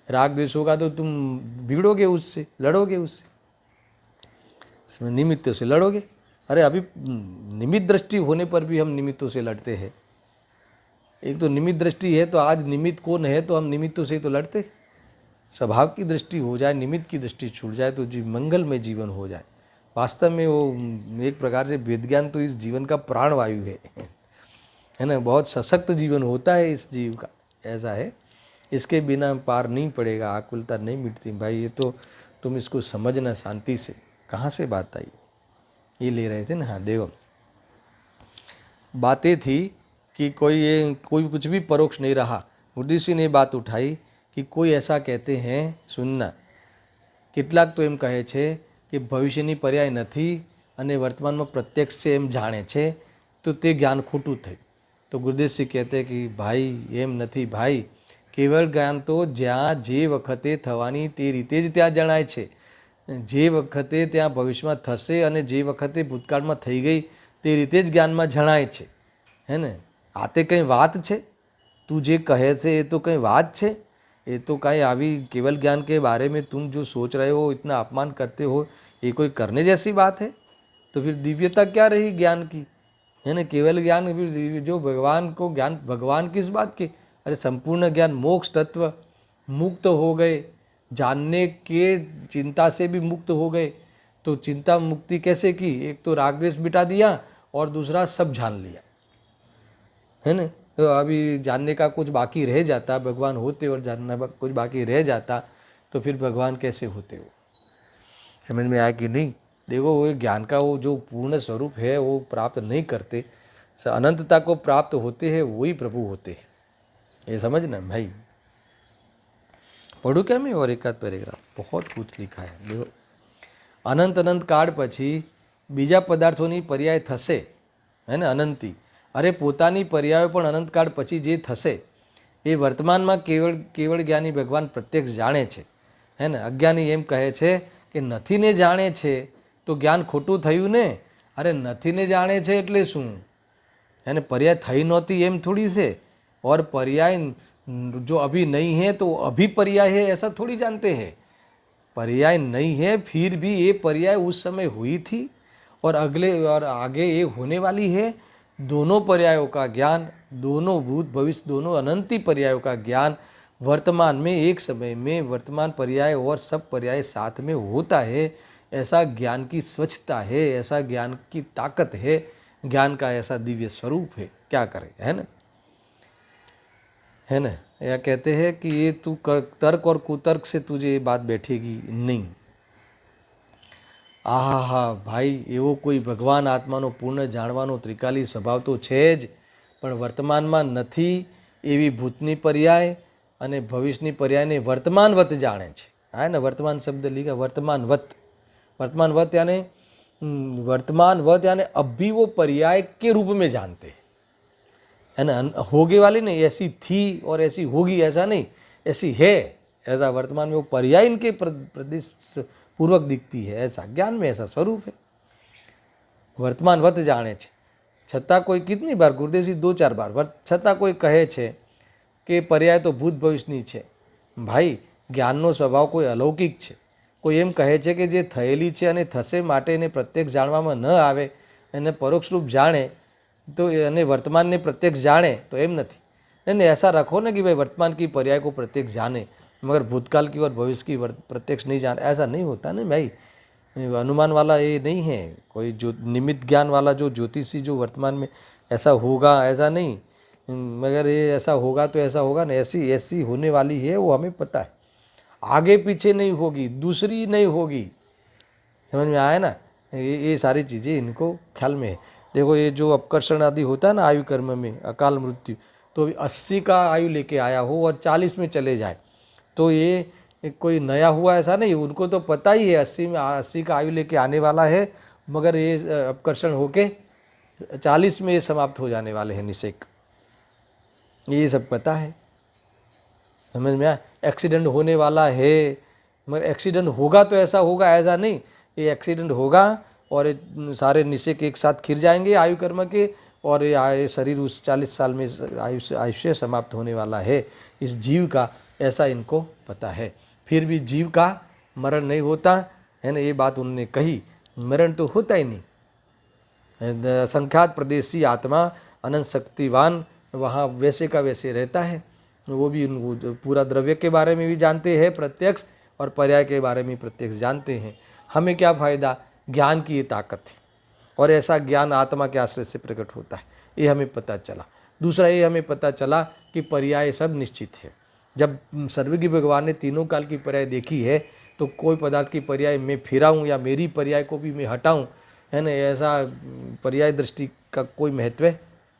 राग द्वेष होगा तो तुम बिगड़ोगे उससे, लड़ोगे उससे, इसमें निमित्तों से लड़ोगे। अरे अभी निमित्त दृष्टि होने पर भी हम निमित्तों से लड़ते हैं। एक तो निमित्त दृष्टि है तो आज निमित्त कौन है तो हम निमित्तों से तो लड़ते। स्वभाव की दृष्टि हो जाए, निमित्त की दृष्टि छूट जाए तो मंगल में जीवन हो जाए। वास्तव में वो एक प्रकार से वेद ज्ञान तो इस जीवन का प्राण वायु है ना। बहुत सशक्त जीवन होता है इस जीव का, ऐसा है। इसके बिना पार नहीं पड़ेगा, आकुलता नहीं मिटती भाई। ये तो तुम इसको समझना शांति से। कहाँ से बात आई? ये ले रहे थे ना, हाँ देखो बातें थी कि कोई कुछ भी परोक्ष नहीं रहा। गुरुदेव सिंह ने बात उठाई कि कोई ऐसा कहते हैं, सुनना, કેટલાક તો એમ કહે છે કે ભવિષ્યની પર્યાય નથી અને વર્તમાનમાં પ્રત્યક્ષ છે એમ જાણે છે, તો તે જ્ઞાન ખોટું થયું. તો ગુરુદેવસિંહ કહેતે કે ભાઈ એમ નથી ભાઈ, કેવળ જ્ઞાન તો જ્યાં જે વખતે થવાની તે રીતે જ ત્યાં જણાય છે. જે વખતે ત્યાં ભવિષ્યમાં થશે અને જે વખતે ભૂતકાળમાં થઈ ગઈ તે રીતે જ જ્ઞાનમાં જણાય છે. હે ને? આ તે કંઈ વાત છે? તું જે કહે છે એ તો કંઈ વાત છે? ये तो कहीं अभी केवल ज्ञान के बारे में तुम जो सोच रहे हो, इतना अपमान करते हो, ये कोई करने जैसी बात है? तो फिर दिव्यता क्या रही ज्ञान की? है ना? केवल ज्ञान जो भगवान को ज्ञान, भगवान किस बात के? अरे संपूर्ण ज्ञान, मोक्ष तत्व, मुक्त हो गए, जानने के चिंता से भी मुक्त हो गए. तो चिंता मुक्ति कैसे की? एक तो राग द्वेष मिटा दिया और दूसरा सब जान लिया. है ना? तो अभी जानने का कुछ बाकी रह जाता, भगवान होते और जानना कुछ बाकी रह जाता, तो फिर भगवान कैसे होते? वो समझ में आया कि नहीं? देखो, वो ज्ञान का वो जो पूर्ण स्वरूप है वो प्राप्त नहीं करते, अनंतता को प्राप्त होते हैं, वही प्रभु होते हैं. ये समझना भाई. पढ़ू क्या मैं और एक आध पैराग्राफ? बहुत कुछ लिखा है. देखो, अनंत अनंत काળ પછી બીજા પદાર્થોની પર્યાય થશે, હે ને? અનંતી. અરે પોતાની પર્યાયો પણ અનંતકાળ પછી જે થશે એ વર્તમાનમાં કેવળ જ્ઞાની ભગવાન પ્રત્યક્ષ જાણે છે. હે ને? અજ્ઞાની એમ કહે છે કે નથીને જાણે છે તો જ્ઞાન ખોટું થયું ને? અરે નથીને જાણે છે એટલે શું? है ना? पर्याय थई नहोती एम थोड़ी से, और पर्याय जो अभी नहीं है तो अभी पर्याय है ऐसा थोड़ी जानते हैं. पर्याय नहीं है फिर भी ये पर्याय उस समय हुई थी और अगले और आगे ये होने वाली है. दोनों पर्यायों का ज्ञान, दोनों भूत भविष्य, दोनों अनंती पर्यायों का ज्ञान वर्तमान में एक समय में वर्तमान पर्याय और सब पर्याय साथ में होता है. ऐसा ज्ञान की स्वच्छता है, ऐसा ज्ञान की ताकत है, ज्ञान का ऐसा दिव्य स्वरूप है. क्या करे? है ना? है ना? या कहते हैं कि ये तू तर्क और कुतर्क से तुझे ये बात बैठेगी नहीं. આહા ભાઈ, એવો કોઈ ભગવાન આત્માનો પૂર્ણ જાણવાનો ત્રિકાલી સ્વભાવ તો છે જ, પણ વર્તમાનમાં નથી. એવી ભૂતની પર્યાય અને ભવિષ્યની પર્યાયને વર્તમાનવત જાણે છે. હા ને? વર્તમાન શબ્દ લીધા, વર્તમાનવત. वर्तमानवत यानी वर्तमानवत यानी अभी वो पर्याय के रूप में जानते हैं. है ना? होगे वाली नहीं, ऐसी थी और ऐसी होगी ऐसा नहीं, ऐसी है ऐसा वर्तमान में वो पर्याय इनके प्रदेश पूर्वक दिखती है. ऐसा ज्ञान में ऐसा स्वरूप है. वर्तमानवत जाने छे. छતાં કોઈ કેટલી બાર ગુરુદેવજી 2-4 બાર છતાં કોઈ કહે છે કે પર્યાય તો ભૂત ભવિષ્યની છે. ભાઈ, જ્ઞાનનો સ્વભાવ કોઈ અલૌકિક છે. કોઈ એમ કહે છે કે જે થયેલી છે અને થશે માટે એને પ્રત્યક્ષ જાણવામાં ન આવે, એને પરોક્ષ રૂપ જાણે तो અને વર્તમાનને પ્રત્યક્ષ જાણે તો એમ નથી. नहीं, ऐसा रखो ना कि भाई वर्तमान की पर्याय को प्रत्यक्ष जाने मगर भूतकाल की और भविष्य की प्रत्यक्ष नहीं जाने. ऐसा नहीं होता ना भाई. अनुमान वाला ये नहीं है. कोई जो निमित्त ज्ञान वाला जो ज्योतिषी जो वर्तमान में ऐसा होगा ऐसा नहीं, मगर ये ऐसा होगा तो ऐसा होगा ना, ऐसी ऐसी होने वाली है वो हमें पता है. आगे पीछे नहीं होगी, दूसरी नहीं होगी. समझ में आया ना? ये सारी चीज़ें इनको ख्याल में है. देखो, ये जो अपकर्षण आदि होता है ना आयु कर्म में, अकाल मृत्यु, तो 80 का आयु लेके आया हो और 40 में चले जाए तो ये कोई नया हुआ ऐसा नहीं. उनको तो पता ही है 80 का आयु लेके आने वाला है, मगर ये अपकर्षण होके 40 में ये समाप्त हो जाने वाले हैं निषेक. ये सब पता है. समझ में आया? एक्सीडेंट होने वाला है, मगर एक्सीडेंट होगा तो ऐसा होगा ऐसा नहीं. ये एक्सीडेंट होगा और सारे निषेक एक साथ खिर जाएंगे आयु कर्म के, और ये शरीर उस 40 साल में आयुष्य समाप्त होने वाला है इस जीव का. ऐसा इनको पता है. फिर भी जीव का मरण नहीं होता है ना, ये बात उन्होंने कही. मरण तो होता ही नहीं. संख्यात प्रदेशी आत्मा अनंत शक्तिवान वहाँ वैसे का वैसे रहता है. वो भी पूरा द्रव्य के बारे में भी जानते हैं प्रत्यक्ष, और पर्याय के बारे में प्रत्यक्ष जानते हैं. हमें क्या फ़ायदा? ज्ञान की ये ताकत है, और ऐसा ज्ञान आत्मा के आश्रय से प्रकट होता है. ये हमें पता चला. दूसरा ये हमें पता चला कि पर्याय सब निश्चित है. जब सर्वज्ञ भगवान ने तीनों काल की पर्याय देखी है तो कोई पदार्थ की पर्याय मैं फिराऊँ या मेरी पर्याय को भी मैं हटाऊँ, है ना, ऐसा पर्याय दृष्टि का कोई महत्व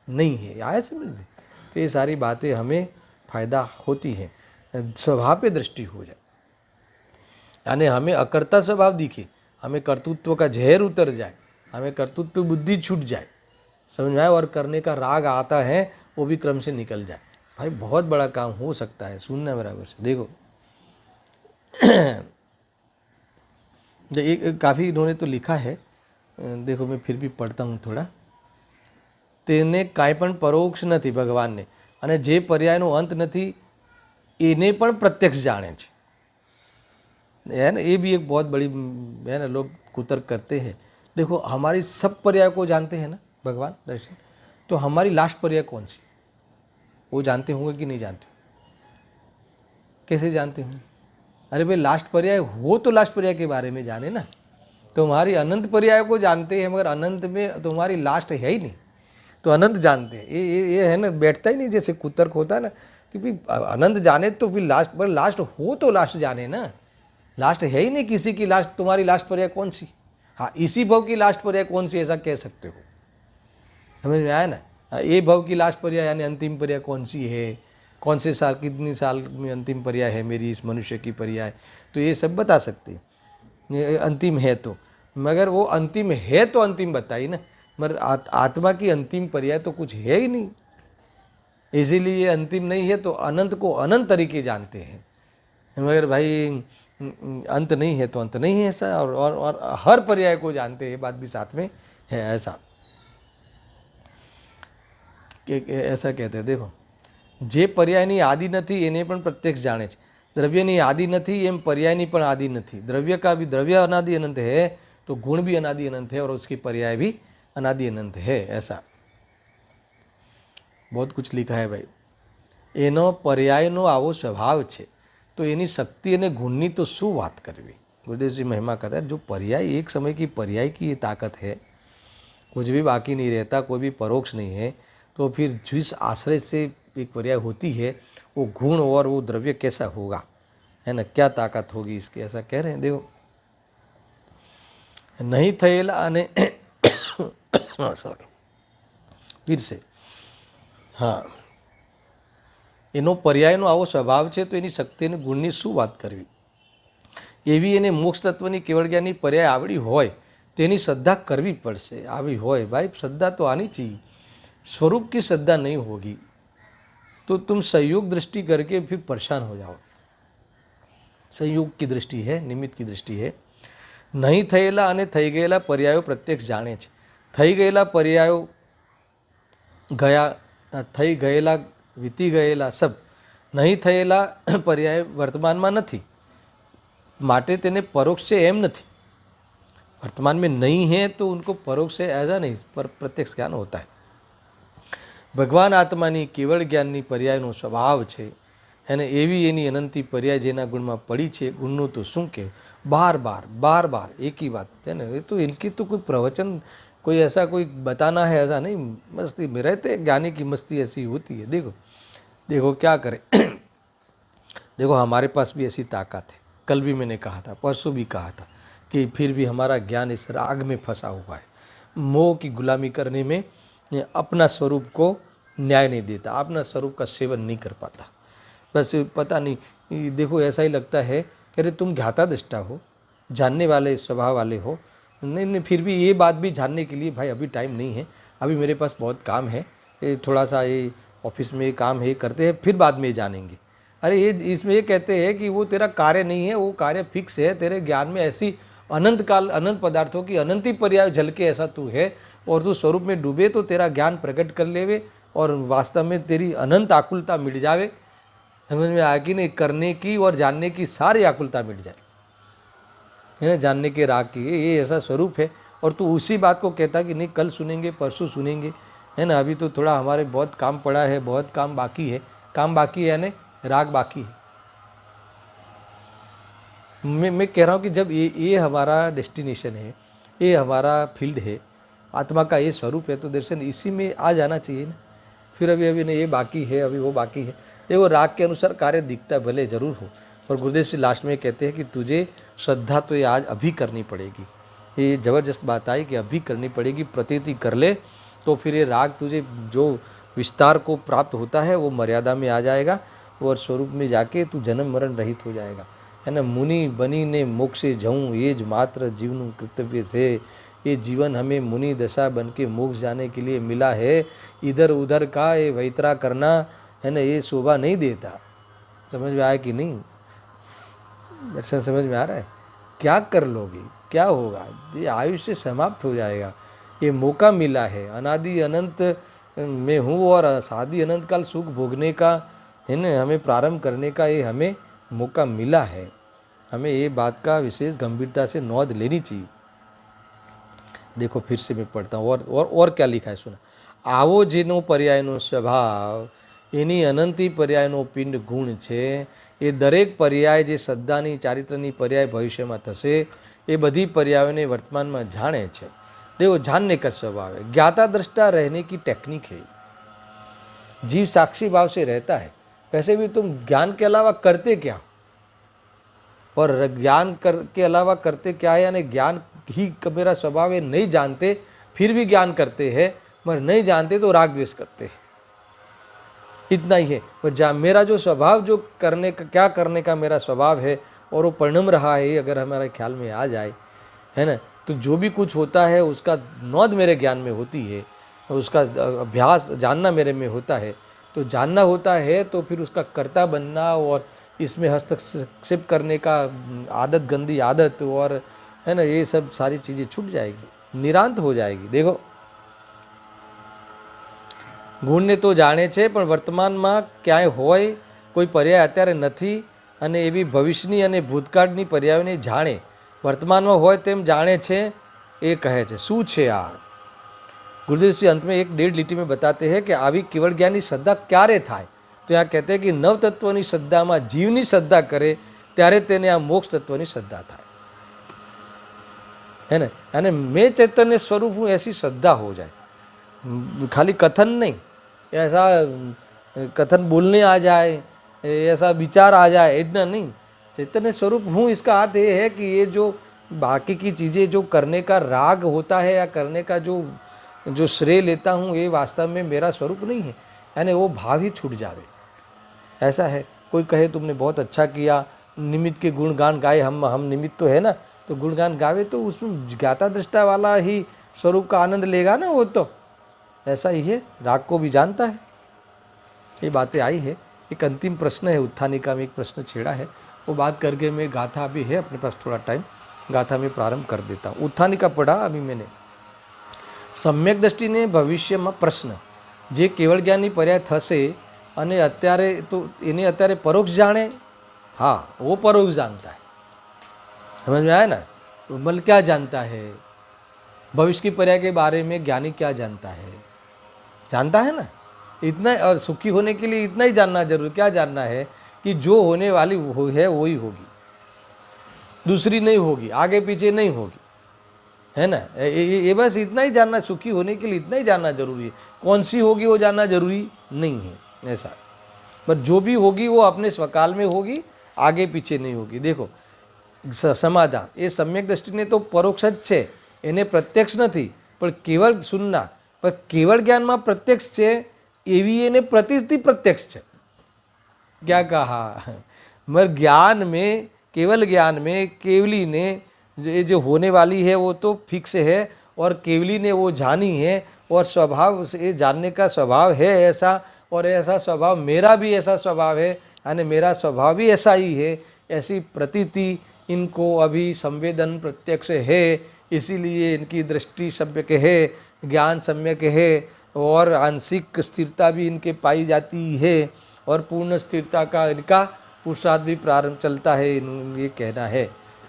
नहीं है। आया समझ में? तो ये सारी बातें हमें फ़ायदा होती हैं, स्वभाव पे दृष्टि हो जाए, यानी हमें अकर्ता स्वभाव दिखे, हमें कर्तृत्व का जहर उतर जाए, हमें कर्तृत्व बुद्धि छूट जाए, समझ में आए, और करने का राग आता है वो भी क्रम से निकल जाए। भाई बहुत बड़ा काम हो सकता है। सुनना बराबर से। देखो एक काफ़ी इन्होंने तो लिखा है, देखो मैं फिर भी पढ़ता हूँ थोड़ा। તેને કાંઈ પણ પરોક્ષ નથી ભગવાનને, અને જે પર્યાયનો અંત નથી એને પણ प्रत्यक्ष जाने છે। है ना, ये भी एक बहुत बड़ी है ना, लोग कुतर्क करते हैं। देखो हमारी सब पर्याय को जानते हैं ना भगवान दर्शन, तो हमारी लास्ट पर्याय कौन सी वो जानते होंगे कि नहीं जानते? कैसे जानते होंगे? अरे भाई लास्ट पर्याय हो तो लास्ट पर्याय के बारे में जाने ना। तुम्हारी अनंत पर्याय को जानते हैं, मगर अनंत में तुम्हारी लास्ट है ही नहीं, तो अनंत जानते हैं। ये है ना, बैठता ही नहीं, जैसे कुतर्क होता है ना कि भाई अनंत जाने तो फिर लास्ट, पर लास्ट हो तो लास्ट जाने ना। लास्ट है ही नहीं किसी की लास्ट। तुम्हारी लास्ट पर्याय कौन सी? हाँ, इसी भव की लास्ट पर्याय कौन सी, ऐसा कह सकते हो। समझ में आया ना? ये भव की लास्ट पर्याय यानी अंतिम पर्याय कौन सी है, कौन से साल, कितनी साल में अंतिम पर्याय है मेरी इस मनुष्य की पर्याय, तो ये सब बता सकते हैं अंतिम है तो। मगर वो अंतिम है तो अंतिम बताई ना, मगर आत्मा की अंतिम पर्याय तो कुछ है ही नहीं, इसीलिए ये अंतिम नहीं है। तो अनंत को अनंत तरीके जानते हैं, मगर भाई अंत नहीं है तो अंत नहीं है ऐसा, और हर पर्याय को जानते हैं, ये बात भी साथ में है। ऐसा ऐसा कहते हैं। देखो જે પર્યાયની આદિ નથી એને પણ પ્રત્યક્ષ જાણે છે। દ્રવ્યની આદિ નથી એમ પર્યાયની પણ આદि નથી। द्रव्य का भी द्रव्य अनादि अनंत है तो गुण भी अनादि अनंत है, और उसकी पर्याय भी अनादि अनंत है। ऐसा बहुत कुछ लिखा है भाई। એનો પર્યાયનો આવો સ્વભાવ છે તો એની શક્તિ અને ગુણની તો શું વાત કરવી। गुरुदेव महिमा करता है, जो पर्याय एक समय की पर्याय की ये ताकत है, कुछ भी बाकी नहीं रहता, कोई भी परोक्ष नहीं है, तो फिर जिस आश्रय से एक पर्याय होती है वो गुण और वो द्रव्य कैसा होगा, है ना, क्या ताकत होगी इसकी, ऐसा कह रहे हैं। देखो नहीं थયેલા અને सॉरी फिर से, हाँ, એનો પર્યાયનો આવો સ્વભાવ છે તો એની શક્તિ અને ગુણની શું વાત કરવી। એવી એને મોક્ષ તત્વની કેવળ જ્ઞાનની પર્યાય આવડી હોય તેની શ્રદ્ધા કરવી પડશે। આવી હોય ભાई, श्रद्धा तो आनी चाहिए। स्वरूप की श्रद्धा नहीं होगी तो तुम संयोग दृष्टि करके फिर परेशान हो जाओ। संयोग की दृष्टि है, निमित्त की दृष्टि है। नहीं थયેલા અને થઈ ગયેલા પર્યાયો પ્રત્યક્ષ જાણે છે। થઈ ગયેલા પર્યાયો ગયા, થઈ ગયેલા વીતી ગયેલા सब, નહીં થયેલા પર્યાય વર્તમાનમાં નથી, માટે તેને પરોક્ષ છે એમ નથી। वर्तमान में नहीं है तो उनको परोक्ष है ऐसा नहीं, पर प्रत्यक्ष ज्ञान होता है। भगवान आत्मानी केवल ज्ञाननी पर्यायનો સ્વભાવ છે, એને એવી એની અનંતી પર્યાય જેના ગુણમાં પડી છે, ગુણનું તો શું કહેવું। बार बार एक ही बात है ना, ये तो इनकी तो कोई प्रवचन कोई ऐसा कोई बताना है ऐसा नहीं, मस्ती में रहते। ज्ञानी की मस्ती ऐसी होती है। देखो देखो क्या करें। देखो हमारे पास भी ऐसी ताकत है। कल भी मैंने कहा था, परसों भी कहा था कि फिर भी हमारा ज्ञान इस राग में फंसा हुआ है, मोह की गुलामी करने में अपना स्वरूप को न्याय नहीं देता, अपना स्वरूप का सेवन नहीं कर पाता। बस पता नहीं, देखो ऐसा ही लगता है कि अरे तुम ज्ञाता दृष्टा हो, जानने वाले स्वभाव वाले हो, नहीं, फिर भी ये बात भी जानने के लिए भाई अभी टाइम नहीं है, अभी मेरे पास बहुत काम है, थोड़ा सा ये ऑफिस में काम है, करते हैं फिर बाद में जानेंगे। अरे ये इसमें ये कहते हैं कि वो तेरा कार्य नहीं है, वो कार्य फिक्स है। तेरे ज्ञान में ऐसी अनंत काल अनंत पदार्थों की अनंती पर्याय झलके ऐसा तू है, और तू स्वरूप में डूबे तो तेरा ज्ञान प्रकट कर लेवे और वास्तव में तेरी अनंत आकुलता मिट जावे। समझ में आया कि नहीं, करने की और जानने की सारी आकुलता मिट जाए, है ना, जानने के राग की, ये ऐसा स्वरूप है। और तू उसी बात को कहता कि नहीं कल सुनेंगे परसों सुनेंगे, है ना, अभी तो थोड़ा हमारे बहुत काम पड़ा है, बहुत काम बाकी है। काम बाकी है यानी राग बाकी है। मैं कह रहा हूँ कि जब ये हमारा डेस्टिनेशन है, ये हमारा फील्ड है, आत्मा का ये स्वरूप है, तो दर्शन इसी में आ जाना चाहिए ना। फिर अभी नहीं, ये बाकी है, अभी वो बाकी है। देखो राग के अनुसार कार्य दिखता भले ज़रूर हो, पर गुरुदेव जी लास्ट में कहते हैं कि तुझे श्रद्धा तो ये आज अभी करनी पड़ेगी। ये ज़बरदस्त बात आई कि अभी करनी पड़ेगी, प्रतीति कर ले तो फिर ये राग तुझे जो विस्तार को प्राप्त होता है वो मर्यादा में आ जाएगा और स्वरूप में जाके तू जन्म मरण रहित हो जाएगा, है ना। मुनि बनी ने मोक्षे जाऊँ ये ज मात्र जीवनु कर्तव्य से। ये जीवन हमें मुनि दशा बन के मोक्ष जाने के लिए मिला है, इधर उधर का ये वैतरा करना, है ना, ये शोभा नहीं देता। समझ में आया कि नहीं? दर्शन समझ में आ रहा है? क्या कर लोगे, क्या होगा? ये आयुष्य समाप्त हो जाएगा। ये मौका मिला है, अनादि अनंत में हूँ और सादि अनंत काल सुख भोगने का, है ना, हमें प्रारंभ करने का ये हमें मौका मिला है। हमें ये बात का विशेष गंभीरता से नोंद लेनी चाहिए। देखो फिर से मैं पढ़ता हूँ और क्या लिखा है सुना। आवो जेनो पर्यायनो स्वभाव एनी अनंती पर्यायनो पिंड गुण छे। એ દરેક પર્યાય જે શ્રદ્ધાની ચારિત્રની પર્યાય ભવિષ્યમાં થશે એ બધી पर्यायों वर्तमान में जाने છે। देखो जानने का स्वभाव है, ज्ञाता दृष्टा रहने की टेक्निक है। जीव साक्षी भाव से रहता है। वैसे भी तुम ज्ञान के अलावा करते क्या, और ज्ञान के अलावा करते क्या है, यानी ज्ञान ही मेरा स्वभाव है, नहीं जानते फिर भी ज्ञान करते हैं, मगर नहीं जानते तो राग द्वेष करते हैं, इतना ही है। पर मेरा जो स्वभाव, जो करने का, क्या करने का मेरा स्वभाव है और वो परिणम रहा है, अगर हमारे ख्याल में आ जाए, है ना, तो जो भी कुछ होता है उसका नोंद मेरे ज्ञान में होती है, उसका अभ्यास जानना मेरे में होता है। तो जानना होता है तो फिर उसका कर्ता बनना और इसमें हस्तक्षेप करने का आदत, गंदी आदत, और है ना, ये सब सारी चीज़ें छूट जाएगी, निरांत हो जाएगी। देखो ગુણને તો જાણે છે, પણ વર્તમાનમાં ક્યાંય હોય કોઈ પર્યાય અત્યારે નથી, અને એવી ભવિષ્યની અને ભૂતકાળની પર્યાયોને જાણે, વર્તમાનમાં હોય તેમ જાણે છે, એ કહે છે। શું છે આ? गुरुदेव श्री अंत में एक डेढ़ લીટી में बताते हैं कि આવી કેવળ જ્ઞાનની શ્રદ્ધા ક્યારે થાય? તો यहाँ कहते हैं कि नव तत्वની શ્રદ્ધામાં જીવની શ્રદ્ધા કરે ત્યારે તેને આ મોક્ષ તત્વની શ્રદ્ધા થાય, है ना। અને मैं चैतन्य स्वरूप हूँ ऐसी श्रद्धा हो जाए, खाली कथन नहीं, ऐसा कथन बोलने आ जाए, ऐसा विचार आ जाए, इतना नहीं। चैतन्य स्वरूप हूँ इसका अर्थ ये है कि ये जो बाकी की चीज़ें जो करने का राग होता है या करने का जो श्रेय लेता हूँ, ये वास्तव में मेरा स्वरूप नहीं है, यानी वो भाव ही छूट जावे, ऐसा है। कोई कहे तुमने बहुत अच्छा किया, निमित्त के गुणगान गाए, हम निमित्त तो है ना, तो गुणगान गावे तो उसमें ज्ञाता दृष्टा वाला ही स्वरूप का आनंद लेगा ना, वो तो ऐसा ही है। राग को भी जानता है। ये बातें आई है। एक अंतिम प्रश्न है, उत्थानिका में एक प्रश्न छेड़ा है, वो बात करके मैं गाथा भी है अपने पास थोड़ा टाइम, गाथा में प्रारंभ कर देता हूँ। उत्थानिका पढ़ा अभी मैंने। सम्यक दृष्टिने भविष्यમાં પ્રશ્ન જે કેવળ જ્ઞાનની પર્યાય થશે અને અત્યારે તો એને અત્યારે પરોક્ષ જાણે, हाँ वो परोक्ष जानता है, समझ में आया ना। मतलब क्या जानता है? भविष्य की पर्याय के बारे में ज्ञानी क्या जानता है? जानता है ना, इतना। और सुखी होने के लिए इतना ही जानना जरूर। क्या जानना है? कि जो होने वाली है वही होगी, दूसरी नहीं होगी, आगे पीछे नहीं होगी, है ना। ये बस इतना ही जानना, सुखी होने के लिए इतना ही जानना जरूरी है। कौन सी होगी वो जानना जरूरी नहीं है, ऐसा। पर जो भी होगी वो अपने स्वकाल में होगी, आगे पीछे नहीं होगी। देखो समाधान, ये सम्यक दृष्टिने तो परोक्ष જ છે, એને પ્રત્યક્ષ નથી, પણ કેવળ સુનના, पर केवल ज्ञान में प्रत्यक्ष है, एवी एने प्रतिष्ठि प्रत्यक्ष है। क्या कहा? मगर ज्ञान में, केवल ज्ञान में केवली ने जो होने वाली है वो तो फिक्स है, और केवली ने वो जानी है, और स्वभाव से जानने का स्वभाव है ऐसा, और ऐसा स्वभाव मेरा भी ऐसा स्वभाव है, यानी मेरा स्वभाव भी ऐसा ही है, ऐसी प्रतीति इनको अभी संवेदन प्रत्यक्ष है। इसीलिए इनकी दृष्टि सम्यक है, ज्ञान सम्यक है, और आंशिक स्थिरता भी इनके पाई जाती है, और पूर्ण स्थिरता का इनका पुरुषार्थ भी प्रारंभ चलता है, ये कहना है।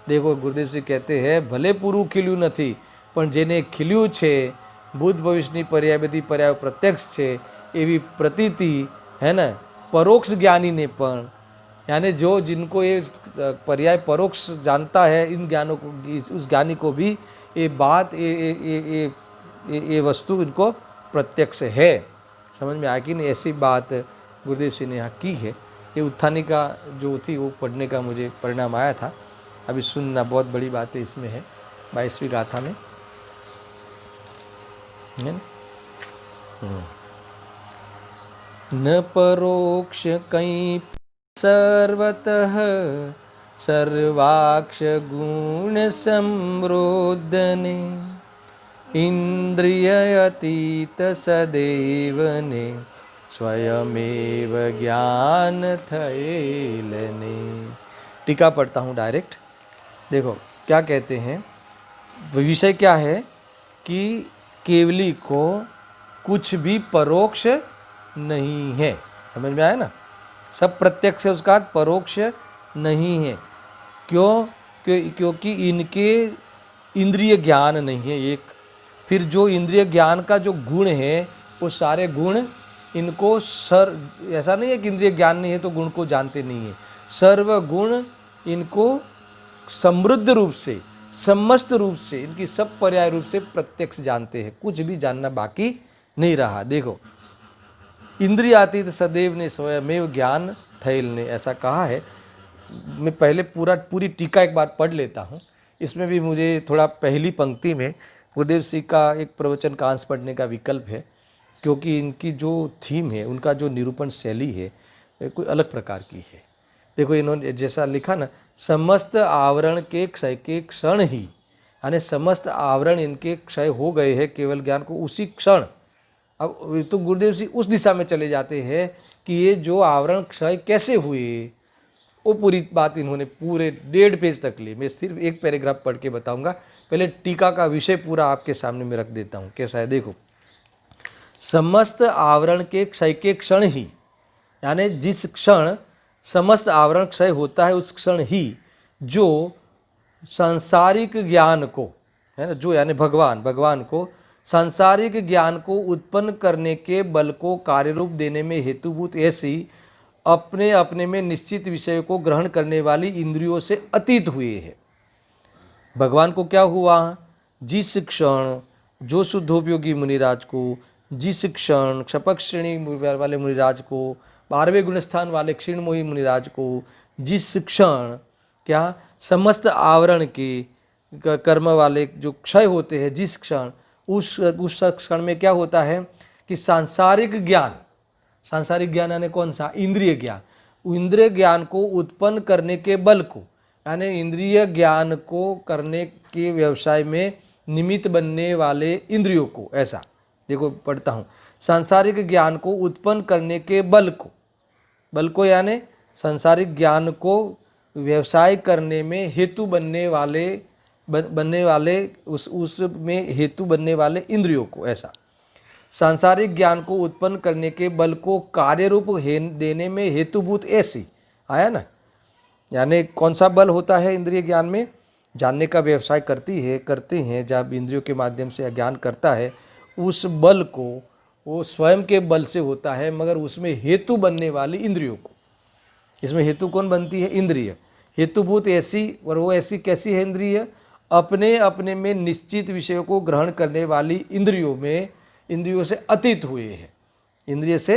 देखो गुरुदेव जी कहते हैं, भले पूરું ખીલ્યું નથી, પણ જેને ખીલ્યું છે, ભૂત ભવિષ્યની પર્યાય બધી પર્યાય પ્રત્યક્ષ છે, એવી પ્રતીતિ, है ना, परोक्ष ज्ञानी ने पण, यानी जो जिनको ये पर्याय परोक्ष जानता है, इन ज्ञानों को, उस ज्ञानी को भी ये बात, ये वस्तु इनको प्रत्यक्ष है। समझ में आया कि नहीं? ऐसी बात गुरुदेव सिंह ने यहाँ की है। ये उत्थानिका जो थी वो पढ़ने का मुझे परिणाम आया था, अभी सुनना बहुत बड़ी बात है इसमें है, 22वीं गाथा में, है ना। न परोक्ष कहीं सर्वतः सर्वाक्ष गुण संरोधने इंद्रिय अतीत सदैव ने स्वयमेव ज्ञान थैलने। टीका पढ़ता हूँ डायरेक्ट। देखो क्या कहते हैं, विषय क्या है कि केवली को कुछ भी परोक्ष नहीं है। समझ में आया ना, सब प्रत्यक्ष है, उसका परोक्ष नहीं है। क्योंकि इनके इंद्रिय ज्ञान नहीं है एक। फिर जो इंद्रिय ज्ञान का जो गुण है वो सारे गुण इनको ऐसा नहीं है कि इंद्रिय ज्ञान नहीं है तो गुण को जानते नहीं है। सर्व गुण इनको समृद्ध रूप से, समस्त रूप से, इनकी सब पर्याय रूप से प्रत्यक्ष जानते हैं, कुछ भी जानना बाकी नहीं रहा। देखो इंद्रियातीत सदैव ने स्वयमेव ज्ञान थैल ने, ऐसा कहा है। मैं पहले पूरी टीका एक बार पढ़ लेता हूँ। इसमें भी मुझे थोड़ा पहली पंक्ति में गुरुदेव सिंह का एक प्रवचन का अंश पढ़ने का विकल्प है, क्योंकि इनकी जो थीम है, उनका जो निरूपण शैली है, कोई अलग प्रकार की है। देखो इन्होंने जैसा लिखा ना, समस्त आवरण के क्षय के क्षण ही, यानी समस्त आवरण इनके क्षय हो गए हैं केवल ज्ञान को उसी क्षण। अब तो गुरुदेव जी उस दिशा में चले जाते हैं कि ये जो आवरण क्षय कैसे हुए, वो पूरी बात इन्होंने पूरे 1.5 पेज तक ली। मैं सिर्फ एक पैराग्राफ पढ़ के बताऊंगा। पहले टीका का विषय पूरा आपके सामने में रख देता हूँ। कैसा है देखो, समस्त आवरण के क्षय के क्षण ही, यानी जिस क्षण समस्त आवरण क्षय होता है उस क्षण ही जो सांसारिक ज्ञान को, है ना, जो यानी भगवान को सांसारिक ज्ञान को उत्पन्न करने के बल को कार्यरूप देने में हेतुभूत ऐसी अपने अपने में निश्चित विषय को ग्रहण करने वाली इंद्रियों से अतीत हुए हैं। भगवान को क्या हुआ, जिस क्षण जो शुद्धोपयोगी मुनिराज को, जिस क्षण क्षपक श्रेणी वाले मुनिराज को, 12वें गुणस्थान वाले क्षीणमोही मुनिराज को, जिस क्षण क्या समस्त आवरण के कर्म वाले जो क्षय होते हैं, जिस क्षण उस क्षण में क्या होता है कि सांसारिक ज्ञान यानी कौन सा, इंद्रिय ज्ञान, इंद्रिय ज्ञान को उत्पन्न करने के बल को, यानी इंद्रिय ज्ञान को करने के व्यवसाय में निमित्त बनने वाले इंद्रियों को, ऐसा देखो पढ़ता हूँ, सांसारिक ज्ञान को उत्पन्न करने के बल को यानी सांसारिक ज्ञान को व्यवसाय करने में हेतु बनने वाले उसमें हेतु बनने वाले इंद्रियों को, ऐसा सांसारिक ज्ञान को उत्पन्न करने के बल को कार्य रूप देने में हेतुभूत ऐसी, आया ना, यानी कौन सा बल होता है इंद्रिय ज्ञान में, जानने का व्यवसाय करते हैं जब इंद्रियों के माध्यम से ज्ञान करता है, उस बल को वो स्वयं के बल से होता है, मगर उसमें हेतु बनने वाली इंद्रियों को, इसमें हेतु कौन बनती है, इंद्रिय, हेतुभूत ऐसी। और वो ऐसी कैसी है इंद्रिय, अपने अपने में निश्चित विषयों को ग्रहण करने वाली इंद्रियों से अतीत हुए हैं, इंद्रिय से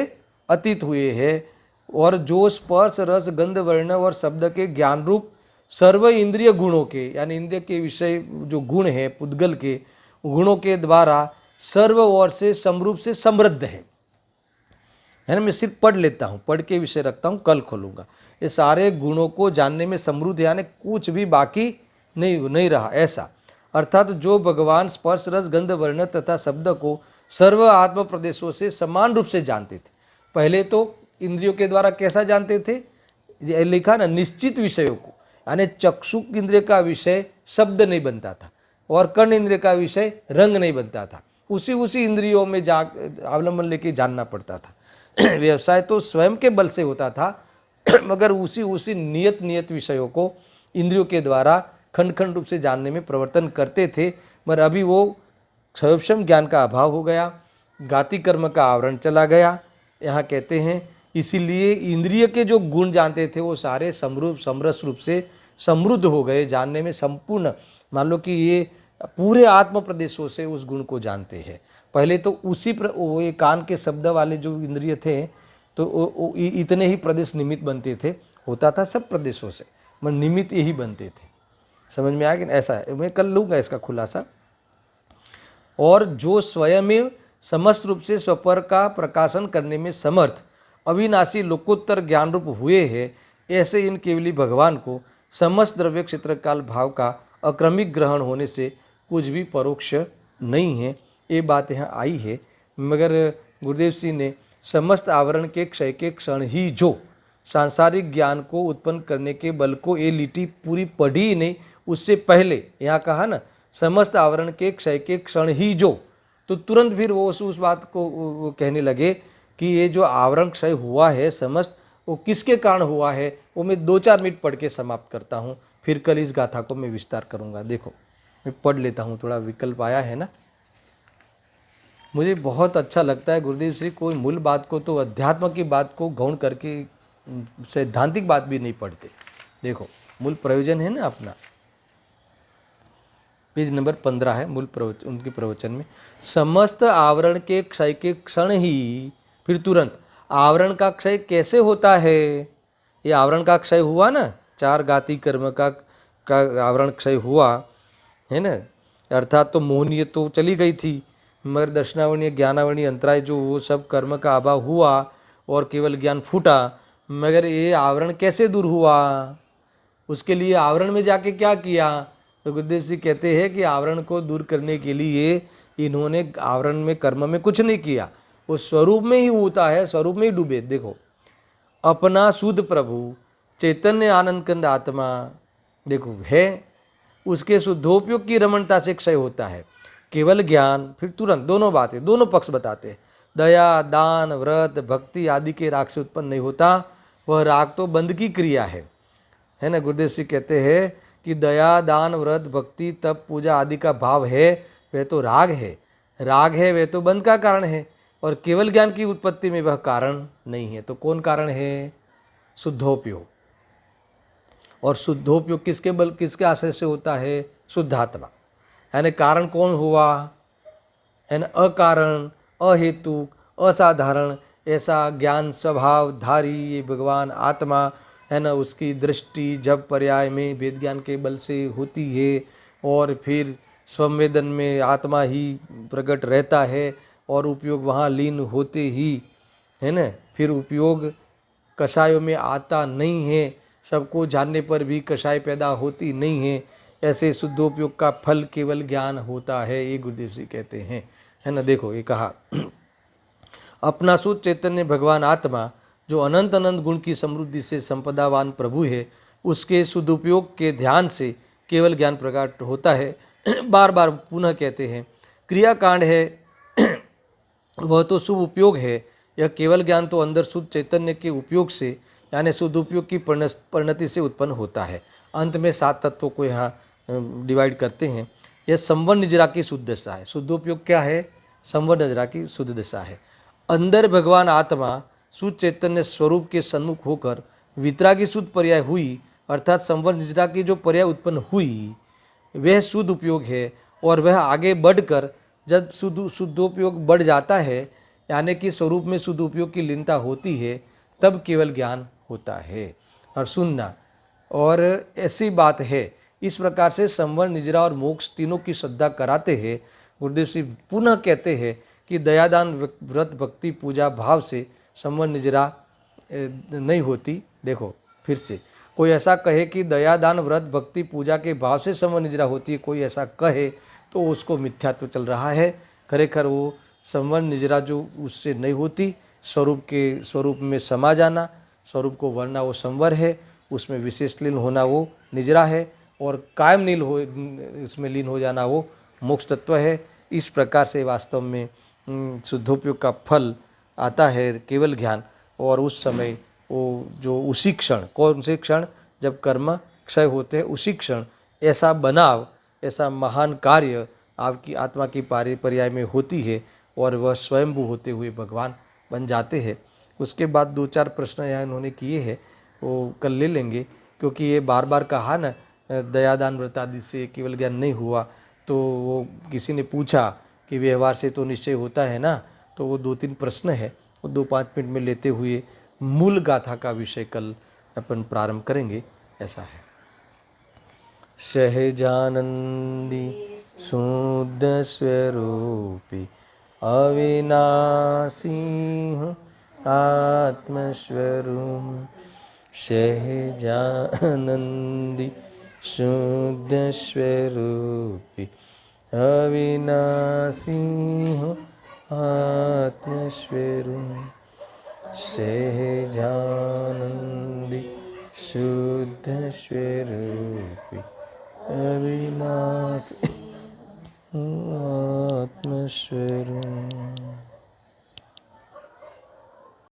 अतीत हुए हैं। और जो स्पर्श रस गंध वर्ण और शब्द के ज्ञान रूप सर्व इंद्रिय गुणों के, यानी इंद्रिय के विषय जो गुण है पुद्गल के गुणों के द्वारा सर्व ओर से समरूप से समृद्ध है ना। मैं सिर्फ पढ़ लेता हूँ, पढ़ के विषय रखता हूँ, कल खोलूँगा। ये सारे गुणों को जानने में समृद्ध, यानी कुछ भी बाकी नहीं रहा, ऐसा। अर्थात जो भगवान स्पर्श रस गंध वर्ण तथा शब्द को सर्व आत्म प्रदेशों से समान रूप से जानते थे। पहले तो इंद्रियों के द्वारा कैसा जानते थे, लिखा ना, निश्चित विषयों को, यानी चक्षुक इंद्रिय का विषय शब्द नहीं बनता था और कर्ण इंद्रिय का विषय रंग नहीं बनता था, उसी इंद्रियों में अवलंबन लेके जानना पड़ता था। व्यवसाय तो स्वयं के बल से होता था, मगर उसी नियत विषयों को इंद्रियों के द्वारा खंड रूप से जानने में प्रवर्तन करते थे। मगर अभी वो क्षयोक्षम ज्ञान का अभाव हो गया, गाति कर्म का आवरण चला गया। यहाँ कहते हैं इसीलिए इंद्रिय के जो गुण जानते थे वो सारे समरस रूप से समृद्ध हो गए, जानने में संपूर्ण। मान लो कि ये पूरे आत्म प्रदेशों से उस गुण को जानते हैं। पहले तो ये कान के शब्द वाले जो इंद्रिय थे तो इतने ही प्रदेश निमित्त बनते थे, होता था सब प्रदेशों से, मगर निमित्त यही बनते थे। समझ में आया कि ऐसा है, मैं कल लूँगा इसका खुलासा। और जो स्वयं समस्त रूप से स्वपर का प्रकाशन करने में समर्थ अविनाशी लोकोत्तर ज्ञान रूप हुए हैं, ऐसे इन केवली भगवान को समस्त द्रव्य क्षेत्र काल भाव का अक्रमिक ग्रहण होने से कुछ भी परोक्ष नहीं है। ये बात यहाँ आई है, मगर गुरुदेव सिंह ने समस्त आवरण के क्षय के क्षण ही जो सांसारिक ज्ञान को उत्पन्न करने के बल को ये लिटी पूरी पढ़ी ही नहीं, उससे पहले यहाँ कहा ना समस्त आवरण के क्षय के क्षण ही जो, तो तुरंत फिर वो उस बात को वो कहने लगे कि ये जो आवरण क्षय हुआ है समस्त, वो किसके कारण हुआ है, वो मैं 2-4 मिनट पढ़ के समाप्त करता हूँ, फिर कल इस गाथा को मैं विस्तार करूँगा। देखो मैं पढ़ लेता हूँ, थोड़ा विकल्प आया है ना। मुझे बहुत अच्छा लगता है गुरुदेव श्री कोई मूल बात को, तो अध्यात्म की बात को गौण करके सैद्धांतिक बात भी नहीं पढ़ते। देखो मूल प्रयोजन है ना अपना, पेज नंबर 15 है मूल प्रवचन, उनके प्रवचन में समस्त आवरण के क्षय के क्षण ही, फिर तुरंत आवरण का क्षय कैसे होता है। ये आवरण का क्षय हुआ ना, 4 गाति कर्म का आवरण क्षय हुआ है ना, अर्थात तो मोहनीय तो चली गई थी, मगर दर्शनावरणीय ज्ञानावरणीय अंतराय जो वो सब कर्म का अभाव हुआ और केवल ज्ञान फूटा, मगर ये आवरण कैसे दूर हुआ, उसके लिए आवरण में जाके क्या किया। तो गुरुदेव सिंह कहते हैं कि आवरण को दूर करने के लिए इन्होंने आवरण में कर्म में कुछ नहीं किया, वो स्वरूप में ही होता है, स्वरूप में ही डूबे। देखो अपना शुद्ध प्रभु चैतन्य आनंद कंद आत्मा देखो है, उसके शुद्धोपयोग की रमणता से क्षय होता है। केवल ज्ञान, फिर तुरंत दोनों बातें, दोनों पक्ष बताते हैं। दया दान व्रत भक्ति आदि के राग से उत्पन्न नहीं होता, वह राग तो बंद की क्रिया है ना। गुरुदेव सिंह कहते हैं कि दया दान व्रत भक्ति तप पूजा आदि का भाव है, वह तो राग है, राग है वह तो बंध का कारण है, और केवल ज्ञान की उत्पत्ति में वह कारण नहीं है। तो कौन कारण है, शुद्धोपयोग। और शुद्धोपयोग किसके बल किसके आश्रय से होता है, शुद्धात्मा। यानी कारण कौन हुआ, है ना, अकारण अहेतुक असाधारण ऐसा ज्ञान स्वभावधारी ये भगवान आत्मा है ना, उसकी दृष्टि जब पर्याय में वेद ज्ञान के बल से होती है, और फिर संवेदन में आत्मा ही प्रकट रहता है, और उपयोग वहाँ लीन होते ही है ना, फिर उपयोग कषायों में आता नहीं है, सबको जानने पर भी कषाय पैदा होती नहीं है। ऐसे शुद्धोपयोग का फल केवल ज्ञान होता है, ये गुरुदेव जी कहते हैं, है ना। देखो ये कहा अपना शुद्ध चैतन्य भगवान आत्मा जो अनंत अनंत गुण की समृद्धि से संपदावान प्रभु है, उसके सदुपयोग के ध्यान से केवल ज्ञान प्रकट होता है। बार बार पुनः कहते हैं क्रियाकांड है वह तो शुभ उपयोग है, यह केवल ज्ञान तो अंदर शुद्ध चैतन्य के उपयोग से यानी सदुपयोग की परिणति से उत्पन्न होता है। अंत में 7 तत्वों को यहाँ डिवाइड करते हैं। यह संवर निजरा की शुद्ध दशा है। शुद्धोपयोग क्या है, संवर निजरा की शुद्ध दशा है। अंदर भगवान आत्मा शुद्ध चैतन्य स्वरूप के सन्मुख होकर वितरागी शुद्ध पर्याय हुई, अर्थात संवर निजरा की जो पर्याय उत्पन्न हुई वह शुद्ध उपयोग है, और वह आगे बढ़कर जब शुद्धोपयोग बढ़ जाता है यानी कि स्वरूप में शुद्ध उपयोग की लीनता होती है, तब केवल ज्ञान होता है। और सुनना, और ऐसी बात है, इस प्रकार से संवर निजरा और मोक्ष तीनों की श्रद्धा कराते हैं। गुरुदेव श्री पुनः कहते हैं कि दयादान व्रत भक्ति पूजा भाव से संवर निजरा नहीं होती। देखो फिर से कोई ऐसा कहे कि दयादान व्रत भक्ति पूजा के भाव से संवर निजरा होती है, कोई ऐसा कहे तो उसको मिथ्यात्व चल रहा है। खरेखर वो संवर निजरा जो उससे नहीं होती, स्वरूप में समा जाना, स्वरूप को वरना वो संवर है, उसमें विशेष लीन होना वो निजरा है, और कायम नील हो इसमें लीन हो जाना वो मोक्ष तत्व है। इस प्रकार से वास्तव में शुद्धोपयोग का फल आता है केवल ज्ञान, और उस समय वो जो उसी क्षण, कौन से क्षण, जब कर्म क्षय होते हैं उसी क्षण ऐसा बनाव, ऐसा महान कार्य आपकी आत्मा की पर्याय में होती है, और वह स्वयंभू होते हुए भगवान बन जाते हैं। उसके बाद 2-4 प्रश्न यहाँ इन्होंने किए हैं, वो कल ले लेंगे, क्योंकि ये बार बार कहा ना दयादान व्रत आदि से केवल ज्ञान नहीं हुआ, तो वो किसी ने पूछा कि व्यवहार से तो निश्चय होता है ना, तो वो 2-3 प्रश्न है, वो 2-5 मिनट में लेते हुए मूल गाथा का विषय कल अपन प्रारंभ करेंगे। ऐसा है। सहजानंदी शुद्ध स्वरूपी अविनाशी हूँ आत्मस्वरूप सहजानंदी शुद्ध स्वरूपी अविनाशी हूँ आत्मस्वरूप सहजानंदी शुद्ध स्वरूपी अविनाशी आत्मस्वरूप।